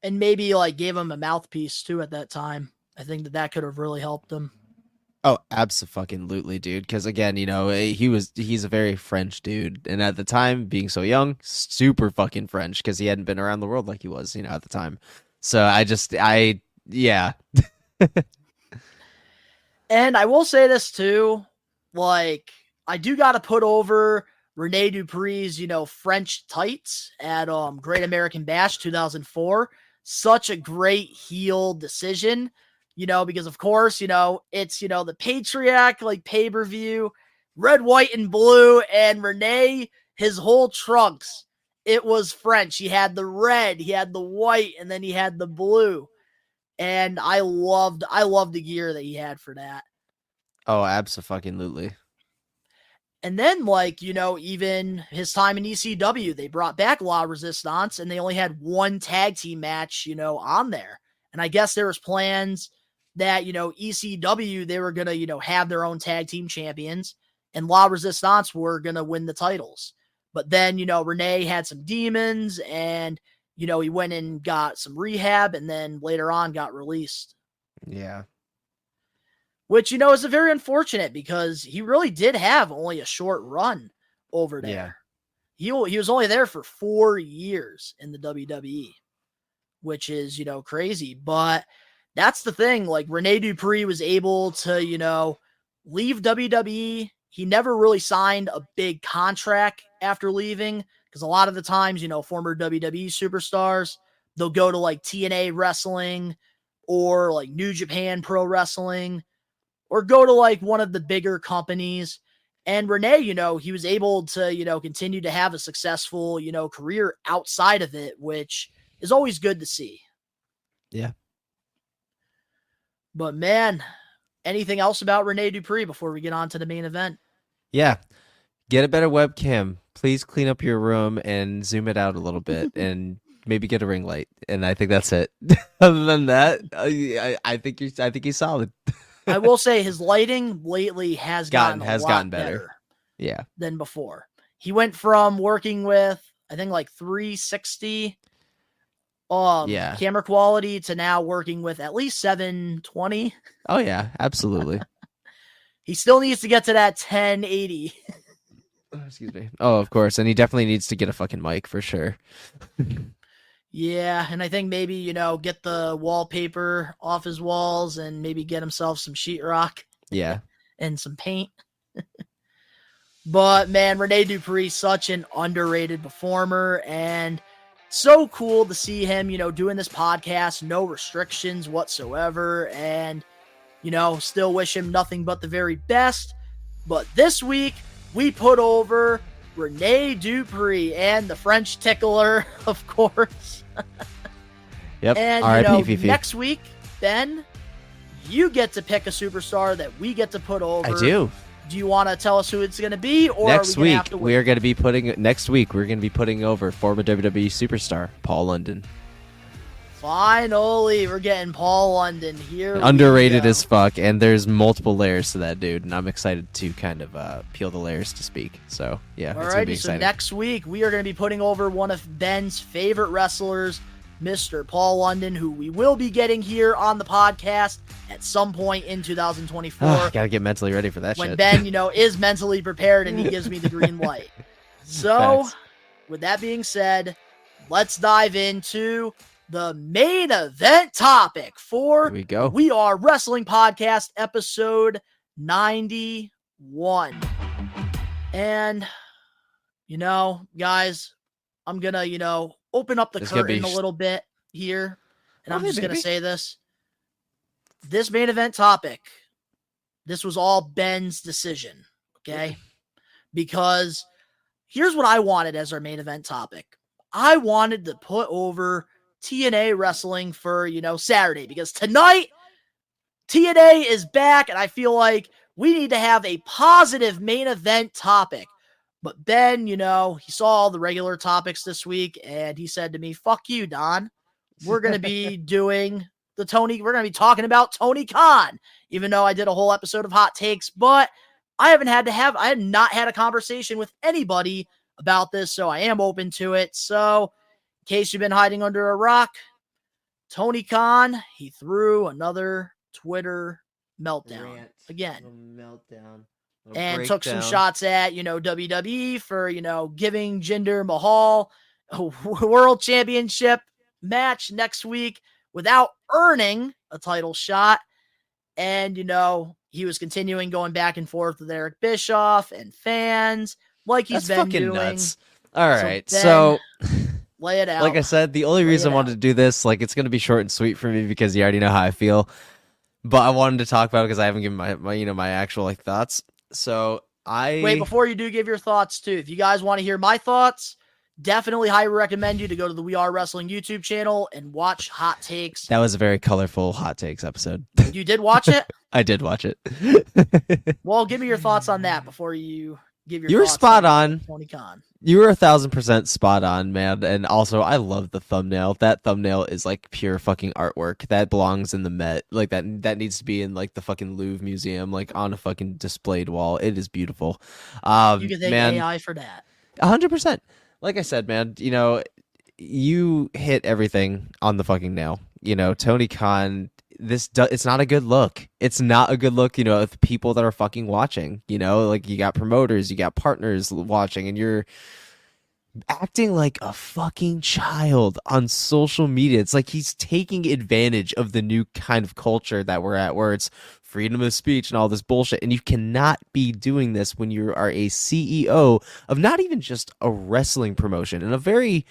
And maybe like gave him a mouthpiece too at that time. I think that could have really helped him. Oh, absolutely, dude. Because again, he's a very French dude, and at the time, being so young, super fucking French because he hadn't been around the world like he was, at the time. So yeah. And I will say this too, like I do got to put over Rene Dupree's, French tights at Great American Bash 2004. Such a great heel decision. Because of course, it's, the Patriarch, like pay-per-view, red, white, and blue, and Rene, his whole trunks, it was French. He had the red, he had the white, and then he had the blue. And I loved the gear that he had for that. Oh, absolutely. And then, even his time in ECW, they brought back La Resistance, and they only had one tag team match, on there. And I guess there was plans that, ECW, they were going to, have their own tag team champions, and La Resistance were going to win the titles. But then, Rene had some demons, and, he went and got some rehab, and then later on got released. Yeah. Which, is a very unfortunate because he really did have only a short run over there. Yeah. He was only there for 4 years in the WWE, which is, crazy. But that's the thing. Like, Rene Dupree was able to, leave WWE. He never really signed a big contract after leaving because a lot of the times, former WWE superstars, they'll go to like TNA Wrestling or like New Japan Pro Wrestling or go to like one of the bigger companies. And Rene, he was able to, continue to have a successful, career outside of it, which is always good to see. Yeah. But man, anything else about Rene Dupree before we get on to the main event? Yeah. Get a better webcam. Please clean up your room and zoom it out a little bit and maybe get a ring light. And I think that's it. Other than that, I think he's solid. I will say his lighting lately has gotten better. Yeah. Than before. He went from working with, I think, like 360 camera quality to now working with at least 720. Oh yeah, absolutely. He still needs to get to that 1080. Excuse me. Oh, of course. And he definitely needs to get a fucking mic for sure. Yeah, and I think maybe, get the wallpaper off his walls and maybe get himself some sheetrock. Yeah. And some paint. But man, Rene Dupree, such an underrated performer, and so cool to see him, doing this podcast, no restrictions whatsoever. And, still wish him nothing but the very best. But this week, we put over Rene Dupree and the French tickler, of course. Yep. And, R.I.P. Fifi. next week, Ben, you get to pick a superstar that we get to put over. I do. Do you want to tell us who it's going to be, or Next are we week, have to wait? we're going to be putting over former WWE superstar Paul London. Finally, we're getting Paul London here. Underrated as fuck, and there's multiple layers to that dude, and I'm excited to kind of peel the layers to speak. So, yeah, it's going to be Alrighty, so exciting. next week, we are going to be putting over one of Ben's favorite wrestlers, Mr. Paul London, who we will be getting here on the podcast at some point in 2024. Gotta get mentally ready for that when shit. Ben, is mentally prepared and he gives me the green light. So, Facts. with that being said, let's dive into the main event topic for Here we go. We Are Wrestling Podcast episode 91. And, guys, I'm gonna, open up the It's gonna be curtain a little bit here. And I'm Okay, just gonna baby. say this. This main event topic, this was all Ben's decision, okay? Because here's what I wanted as our main event topic. I wanted to put over TNA wrestling for, Saturday, because tonight TNA is back and I feel like we need to have a positive main event topic. But Ben, he saw all the regular topics this week and he said to me, "Fuck you, Don. We're going to be doing we're going to be talking about Tony Khan," even though I did a whole episode of hot takes, but I had not had a conversation with anybody about this, so I am open to it. So, in case you've been hiding under a rock, Tony Khan, he threw another Twitter meltdown again. And took some shots at, WWE for, giving Jinder Mahal a world championship match next week without earning a title shot. And, he was continuing going back and forth with Eric Bischoff and fans like he's That's been fucking doing. nuts. All right, Ben, so lay it out. like I said, the only reason I wanted to do this, it's going to be short and sweet for me because you already know how I feel. But I wanted to talk about it because I haven't given my actual thoughts. So Wait, before you do give your thoughts too, if you guys want to hear my thoughts, definitely highly recommend you to go to the We Are Wrestling YouTube channel and watch Hot Takes. That was a very colorful hot takes episode. You did watch it? I did watch it. Well, give me your thoughts on that before you give your You were thoughts spot on. Tony Khan. You were 1,000% spot on, man. And also, I love the thumbnail. That thumbnail is pure fucking artwork. That belongs in the Met. That needs to be in the fucking Louvre Museum, on a fucking displayed wall. It is beautiful. You can thank man, AI for that. 100%. Like I said, man, you hit everything on the fucking nail. Tony Khan, it's not a good look. It's not a good look, of people that are fucking watching. You got promoters, you got partners watching, and you're acting like a fucking child on social media. It's like he's taking advantage of the new kind of culture that we're at, where it's freedom of speech and all this bullshit. And you cannot be doing this when you are a CEO of not even just a wrestling promotion and a very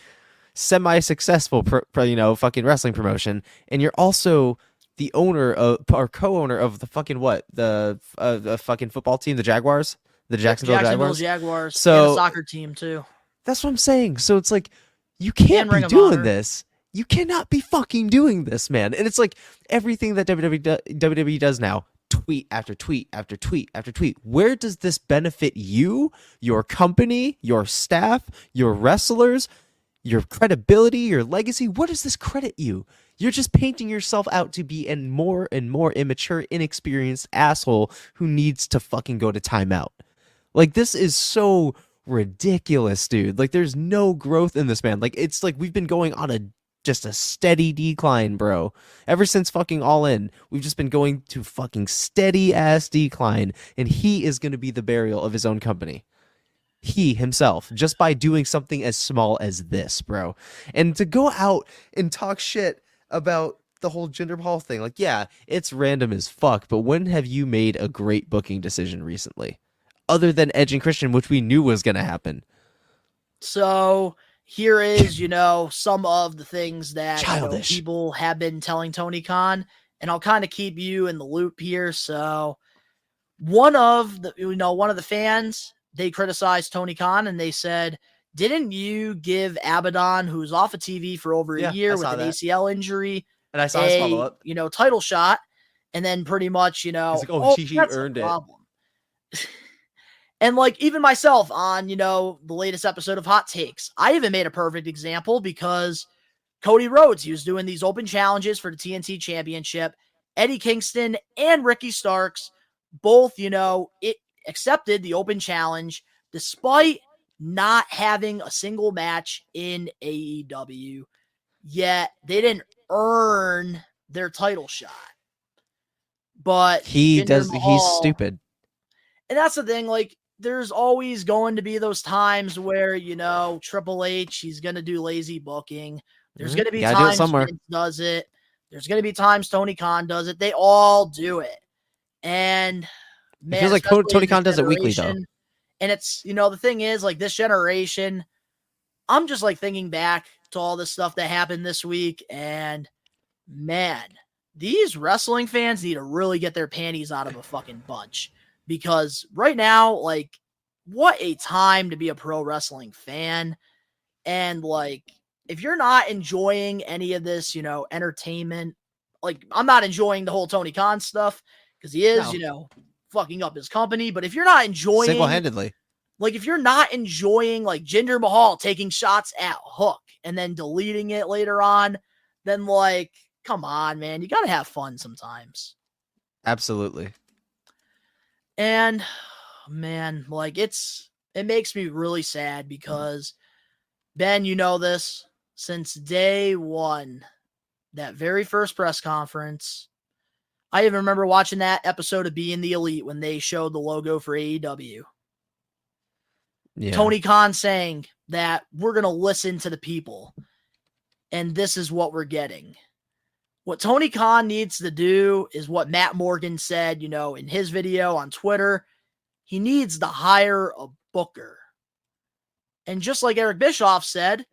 semi-successful, fucking wrestling promotion. And you're also the owner of, or co-owner of the fucking the fucking football team, the Jaguars, the Jacksonville Jaguars. So and a soccer team too. That's what I'm saying. So it's like, you can't be doing this. You cannot be fucking doing this, man. And it's like everything that WWE does now. Tweet after tweet after tweet after tweet. Where does this benefit you, your company, your staff, your wrestlers, your credibility, your legacy? What does this credit you? You're just painting yourself out to be a more and more immature, inexperienced asshole who needs to fucking go to timeout. This is so ridiculous, dude. There's no growth in this man. It's like we've been going on just a steady decline, bro. Ever since fucking All In, we've just been going to fucking steady ass decline, and he is going to be the burial of his own company. He himself, just by doing something as small as this, bro. And to go out and talk shit about the whole Jinder Mahal thing, yeah, it's random as fuck, but when have you made a great booking decision recently? Other than Edge and Christian, which we knew was going to happen. So here is, some of the things that Childish. people have been telling Tony Khan. and I'll kind of keep you in the loop here. So one of the fans, they criticized Tony Khan and they said, didn't you give Abaddon, who's off of TV for over a year with an ACL injury, and I saw his follow-up, title shot? And then pretty much, he's like, she earned it. And like even myself on, the latest episode of Hot Takes, I even made a perfect example because Cody Rhodes, he was doing these open challenges for the TNT Championship. Eddie Kingston and Ricky Starks both, it accepted the open challenge despite not having a single match in AEW. Yet they didn't earn their title shot. But he's stupid. And that's the thing, like, there's always going to be those times where, Triple H, he's going to do lazy booking. There's going to be times Vince does it. There's going to be times Tony Khan does it. They all do it. And, man, it feels like Tony Khan does it weekly, though. And it's, the thing is, like, this generation, I'm just, like, thinking back to all this stuff that happened this week. And, man, these wrestling fans need to really get their panties out of a fucking bunch. Because right now, like, what a time to be a pro wrestling fan. And, like, if you're not enjoying any of this, entertainment, like, I'm not enjoying the whole Tony Khan stuff because he is, fucking up his company. But if you're not enjoying, single-handedly, like, if you're not enjoying, like, Jinder Mahal taking shots at Hook and then deleting it later on, then, like, come on, man, you got to have fun sometimes. Absolutely. And, man, like, it makes me really sad because, Ben, you know this, since day one, that very first press conference, I even remember watching that episode of Being the Elite when they showed the logo for AEW. Yeah. Tony Khan saying that we're going to listen to the people, and this is what we're getting. What Tony Khan needs to do is what Matt Morgan said, in his video on Twitter. He needs to hire a booker. And just like Eric Bischoff said,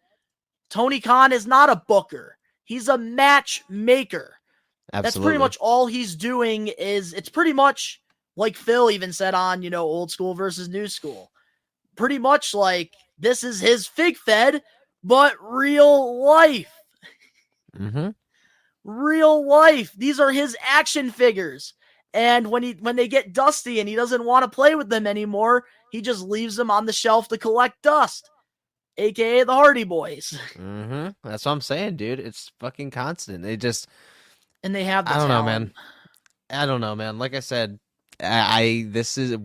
Tony Khan is not a booker. He's a matchmaker. Absolutely. That's pretty much all he's doing. It's pretty much like Phil even said on, Old School versus New School. Pretty much like this is his fig fed, but real life. Mm-hmm. Real life. These are his action figures. And when they get dusty and he doesn't want to play with them anymore, he just leaves them on the shelf to collect dust. AKA the Hardy Boys. Mm-hmm. That's what I'm saying, dude. It's fucking constant. And they have the I don't talent. know, man. Like I said,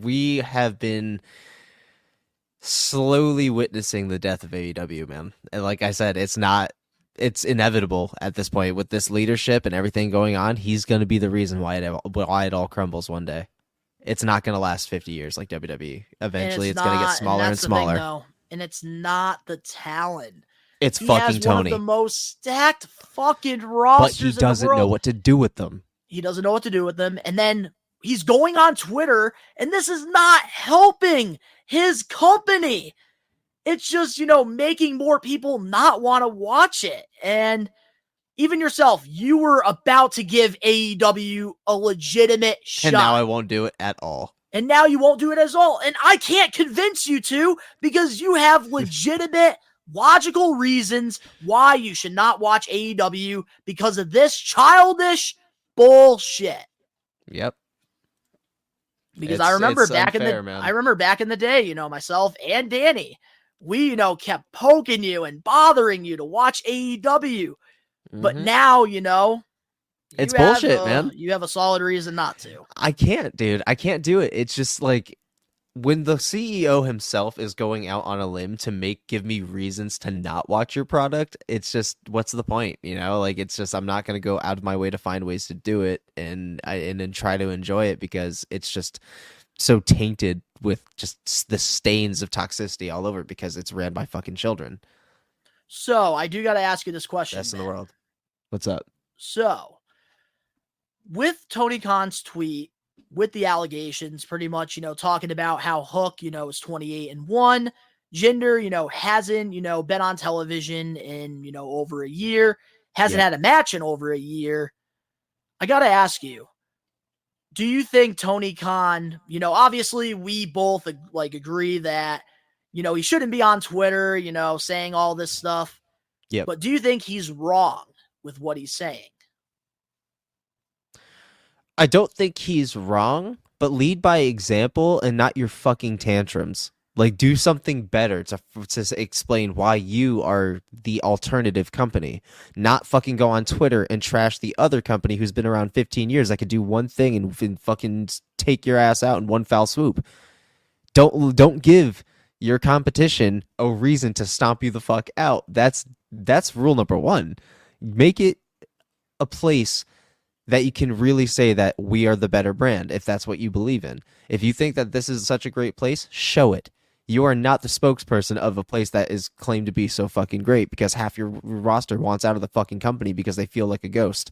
we have been slowly witnessing the death of AEW, man. And like I said, it's inevitable at this point with this leadership and everything going on. He's going to be the reason why it all crumbles one day. It's not going to last 50 years like WWE. Eventually, it's going to get smaller and smaller. And it's not the talent. It's he fucking has Tony. One of the most stacked fucking rosters. But he doesn't know what to do with them. He doesn't know what to do with them. And then he's going on Twitter, and this is not helping his company. It's just, making more people not want to watch it. And even yourself, you were about to give AEW a legitimate shot. And now I won't do it at all. And now you won't do it as all. And I can't convince you to because you have legitimate, logical reasons why you should not watch AEW because of this childish bullshit. Yep. Because I remember back in the day, myself and Danny, we, kept poking you and bothering you to watch AEW. Mm-hmm. But now, it's bullshit, man. You have a solid reason not to. I can't, dude. I can't do it. It's just like when the CEO himself is going out on a limb to give me reasons to not watch your product. It's just, what's the point? It's just, I'm not going to go out of my way to find ways to do it and then try to enjoy it because it's just so tainted with just the stains of toxicity all over because it's ran by fucking children. So I do got to ask you this question. Best in the world. What's up? So with Tony Khan's tweet, with the allegations, pretty much, talking about how Hook, is 28-1, Jinder, hasn't, been on television in, over a year, hasn't had a match in over a year. I got to ask you, do you think Tony Khan, obviously we both agree that, he shouldn't be on Twitter, saying all this stuff. Yep. But do you think he's wrong with what he's saying? I don't think he's wrong, but lead by example and not your fucking tantrums. Like, do something better to explain why you are the alternative company. Not fucking go on Twitter and trash the other company who's been around 15 years that could do one thing and fucking take your ass out in one foul swoop. Don't give your competition a reason to stomp you the fuck out. That's rule number one. Make it a place that you can really say that we are the better brand, if that's what you believe in. If you think that this is such a great place, show it. You are not the spokesperson of a place that is claimed to be so fucking great because half your roster wants out of the fucking company because they feel like a ghost.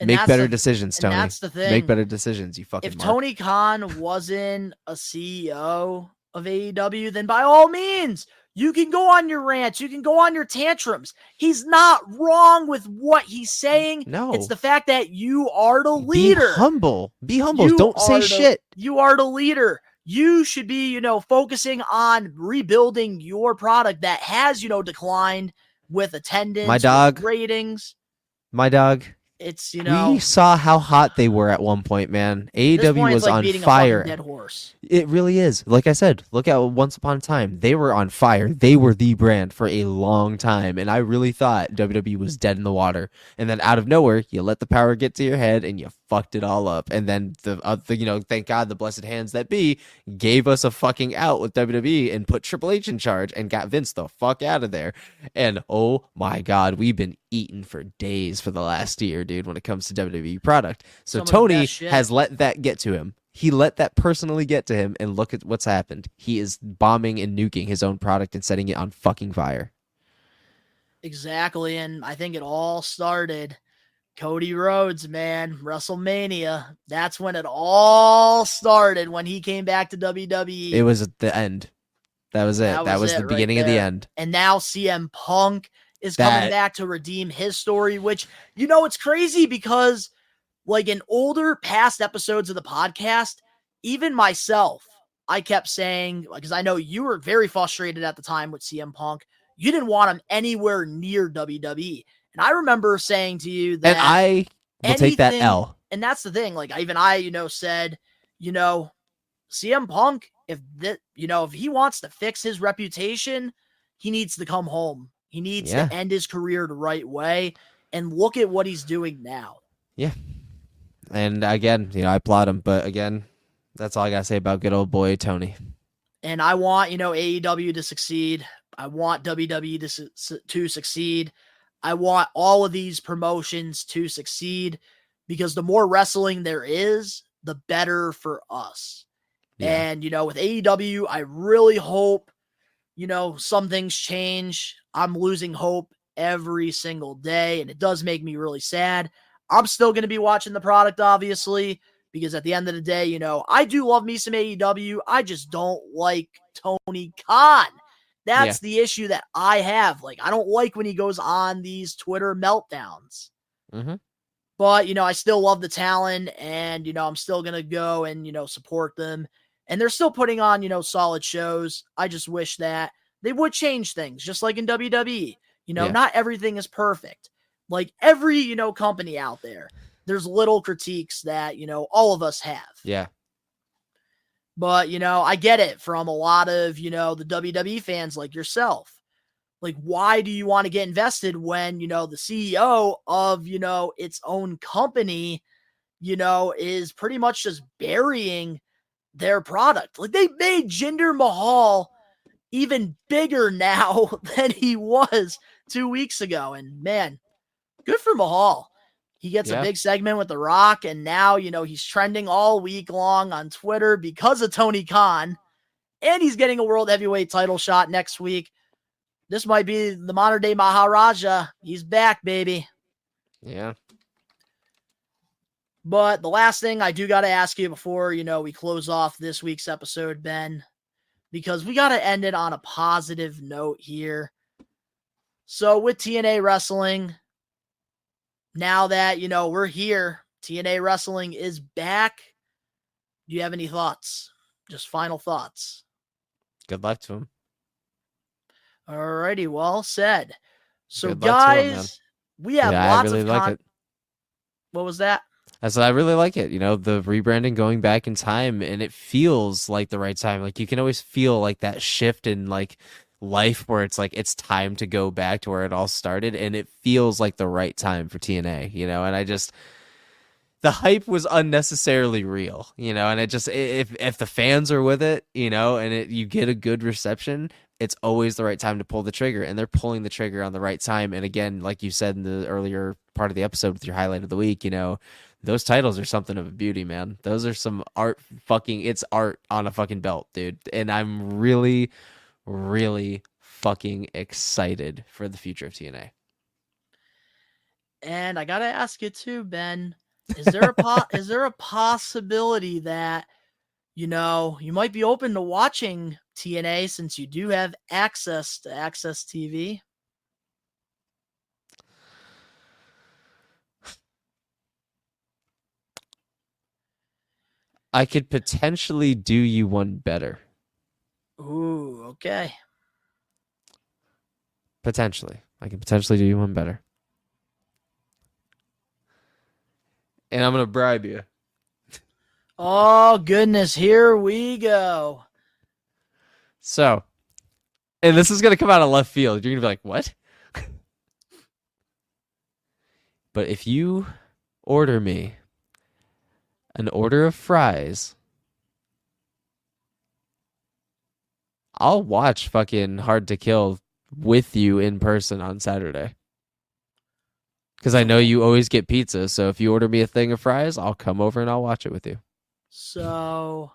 And Make better decisions, Tony. And that's the thing. Make better decisions, you fucking If mark. Tony Khan wasn't a CEO of AEW, then by all means, you can go on your rants. You can go on your tantrums. He's not wrong with what he's saying. No. It's the fact that you are the leader. Be humble. Be humble. Don't say shit. You are the leader. You should be, focusing on rebuilding your product that has, declined with attendance, My dog. with ratings. My dog. It's, we saw how hot they were at one point, man. AEW was on fire. Dead horse. It really is. Like I said, look at Once Upon a Time. They were on fire. They were the brand for a long time, and I really thought WWE was dead in the water. And then out of nowhere, you let the power get to your head, and you fucked it all up. And then thank God the blessed hands that be gave us a fucking out with WWE and put Triple H in charge and got Vince the fuck out of there. And oh my God, we've been eaten for days for the last year, dude, when it comes to WWE product. So Tony has let that get to him. He let that personally get to him, and look at what's happened. He is bombing and nuking his own product and setting it on fucking fire. Exactly, and I think it all started Cody Rhodes, man, WrestleMania. That's when it all started, when he came back to WWE. It was at the end. That was it. That was the beginning of the end. And now CM Punk is coming back to redeem his story, which, it's crazy because, like, in older past episodes of the podcast, even myself, I kept saying, because I know you were very frustrated at the time with CM Punk. You didn't want him anywhere near WWE. And I remember saying to you that, and I will take that L. And that's the thing. Like, I said, CM Punk, if he wants to fix his reputation, he needs to come home. He needs to end his career the right way. And look at what he's doing now. Yeah. And again, I applaud him. But again, that's all I got to say about good old boy Tony. And I want, AEW to succeed. I want WWE to succeed. I want all of these promotions to succeed, because the more wrestling there is, the better for us. Yeah. And, with AEW, I really hope, some things change. I'm losing hope every single day, and it does make me really sad. I'm still going to be watching the product, obviously, because at the end of the day, I do love me some AEW. I just don't like Tony Khan. That's the issue that I have. Like, I don't like when he goes on these Twitter meltdowns. Mm-hmm. But, I still love the talent, and, I'm still going to go and, support them. And they're still putting on, solid shows. I just wish that they would change things, just like in WWE. Not everything is perfect. Like every, company out there, there's little critiques that, all of us have. Yeah. But, I get it from a lot of, the WWE fans like yourself. Like, why do you want to get invested when, the CEO of, its own company, is pretty much just burying their product? Like, they made Jinder Mahal even bigger now than he was 2 weeks ago. And man, good for Mahal. He gets a big segment with The Rock, and now, he's trending all week long on Twitter because of Tony Khan, and he's getting a world heavyweight title shot next week. This might be the modern day Maharaja. He's back, baby. Yeah. But the last thing I do got to ask you before, we close off this week's episode, Ben, because we got to end it on a positive note here. So with TNA Wrestling, now that, we're here, TNA Wrestling is back. Do you have any thoughts? Just final thoughts. Good luck to him. Alrighty, well said. So, Good luck to him, man. guys, we have Yeah, lots I really of like it. What was that? I said I really like it. The rebranding going back in time, and it feels like the right time. Like, you can always feel like that shift in like life where it's like it's time to go back to where it all started, and it feels like the right time for TNA. And I just, the hype was unnecessarily real. And it just, if the fans are with it, and you get a good reception, it's always the right time to pull the trigger, and they're pulling the trigger on the right time. And again, like you said in the earlier part of the episode with your highlight of the week, those titles are something of a beauty, man. Those are some art. It's art on a fucking belt, dude. And I'm really, really fucking excited for the future of TNA. And I gotta ask you too, Ben. Is there a possibility that you might be open to watching TNA since you do have access to Access TV? I could potentially do you one better. Ooh, okay. Potentially. I can potentially do you one better. And I'm going to bribe you. Oh, goodness. Here we go. So, and this is going to come out of left field. You're going to be like, what? But if you order me an order of fries, I'll watch fucking Hard to Kill with you in person on Saturday. Because I know you always get pizza, so if you order me a thing of fries, I'll come over and I'll watch it with you. So,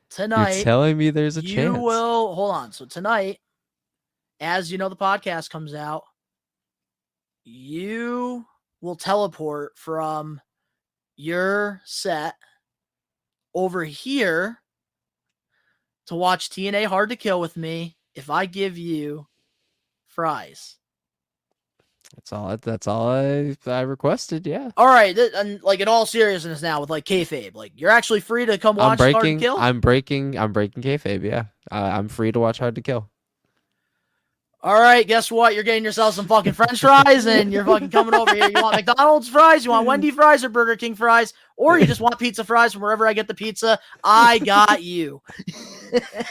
tonight... You're telling me there's a chance? You will... Hold on. So, tonight, as the podcast comes out, you will teleport from your set over here to watch TNA Hard to Kill with me if I give you fries. That's all I requested, yeah. All right, and like in all seriousness now with like kayfabe, like you're actually free to come watch Hard to Kill? I'm breaking kayfabe, yeah. I'm free to watch Hard to Kill. All right, guess what? You're getting yourself some fucking French fries, and you're fucking coming over here. You want McDonald's fries? You want Wendy fries or Burger King fries? Or you just want pizza fries from wherever I get the pizza? I got you.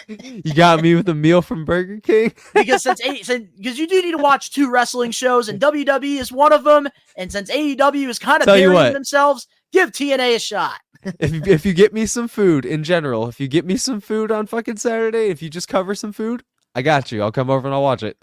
You got me with a meal from Burger King? Because because you do need to watch 2 wrestling shows, and WWE is one of them. And since AEW is kind of burying themselves, give TNA a shot. if you get me some food in general, if you get me some food on fucking Saturday, if you just cover some food, I got you. I'll come over and I'll watch it.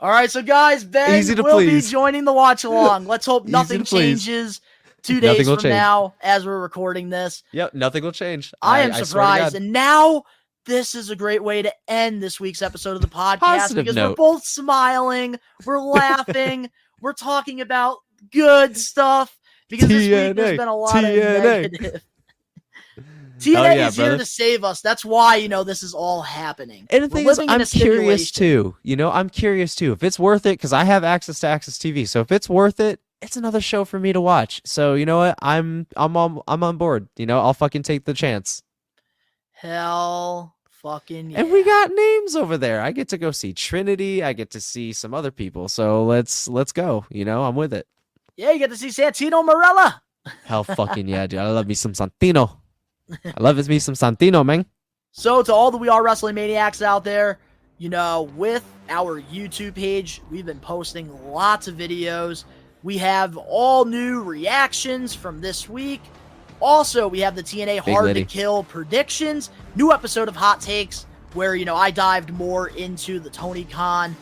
All right, so guys, Ben will be joining the watch along. Let's hope nothing changes 2 days from now as we're recording this. Yep, nothing will change. I am surprised. And now this is a great way to end this week's episode of the podcast because we're both smiling, we're laughing, we're talking about good stuff because this week there's been a lot of negative. TNA is here to save us. That's why, this is all happening. And the thing is, I'm curious too. I'm curious too. If it's worth it, because I have access to Access TV. So if it's worth it, it's another show for me to watch. So you know what? I'm on board. I'll fucking take the chance. Hell fucking yeah. And we got names over there. I get to go see Trinity. I get to see some other people. So let's go. I'm with it. Yeah, you get to see Santino Marella. Hell fucking yeah, dude. I love me some Santino. I love me some Santino, man. So to all the We Are Wrestling Maniacs out there, with our YouTube page, we've been posting lots of videos. We have all new reactions from this week. Also, we have the TNA Hard to Kill predictions. New episode of Hot Takes where, I dived more into the Tony Khan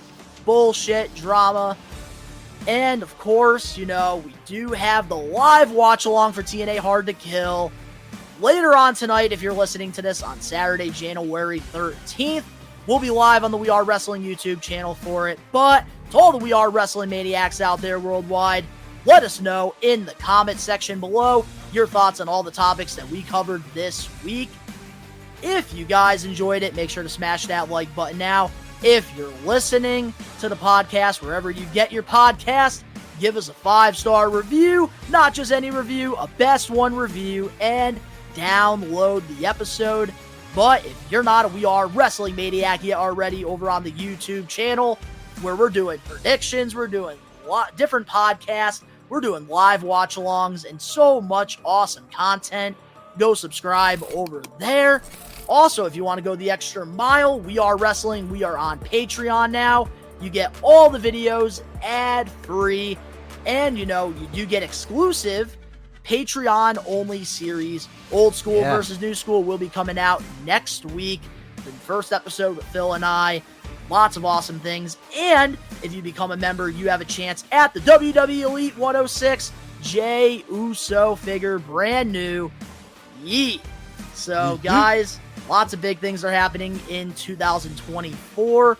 bullshit drama. And, of course, we do have the live watch-along for TNA Hard to Kill. Later on tonight, if you're listening to this on Saturday, January 13th, we'll be live on the We Are Wrestling YouTube channel for it. But to all the We Are Wrestling Maniacs out there worldwide, let us know in the comment section below your thoughts on all the topics that we covered this week. If you guys enjoyed it, make sure to smash that like button now. If you're listening to the podcast, wherever you get your podcast, give us a 5-star review, not just any review, a best one review, and download the episode. But if you're not a We Are Wrestling Maniac yet already over on the YouTube channel, where we're doing predictions, we're doing different podcasts, we're doing live watch-alongs, and so much awesome content, go subscribe over there. Also, if you want to go the extra mile, We Are Wrestling, we are on Patreon now. You get all the videos ad-free, and, you do get exclusive Patreon-only series. Old School versus New School will be coming out next week. The first episode with Phil and I. Lots of awesome things. And if you become a member, you have a chance at the WWE Elite 106 Jey Uso figure, brand new. Yeet. So, guys, lots of big things are happening in 2024.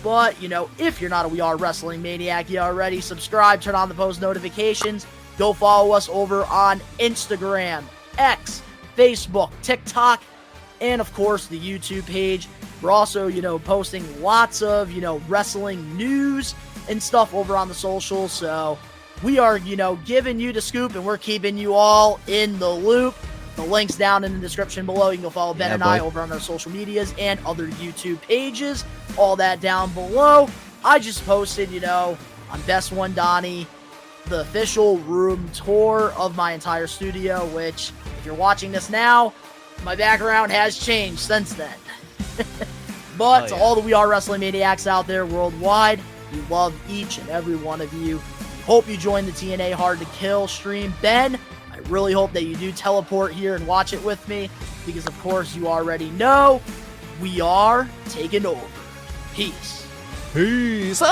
But, if you're not a We Are Wrestling Maniac yet already, subscribe, turn on the post notifications. Go follow us over on Instagram, X, Facebook, TikTok, and, of course, the YouTube page. We're also, posting lots of, wrestling news and stuff over on the socials. So we are, giving you the scoop, and we're keeping you all in the loop. The link's down in the description below. You can go follow Ben and I over on our social medias and other YouTube pages. All that down below. I just posted, on Best One Donnie, the official room tour of my entire studio, which, if you're watching this now, my background has changed since then. But to all the We Are Wrestling Maniacs out there worldwide, we love each and every one of you. Hope you join the TNA Hard to Kill stream. Ben, I really hope that you do teleport here and watch it with me, because of course you already know we are taking over. Peace. Peace.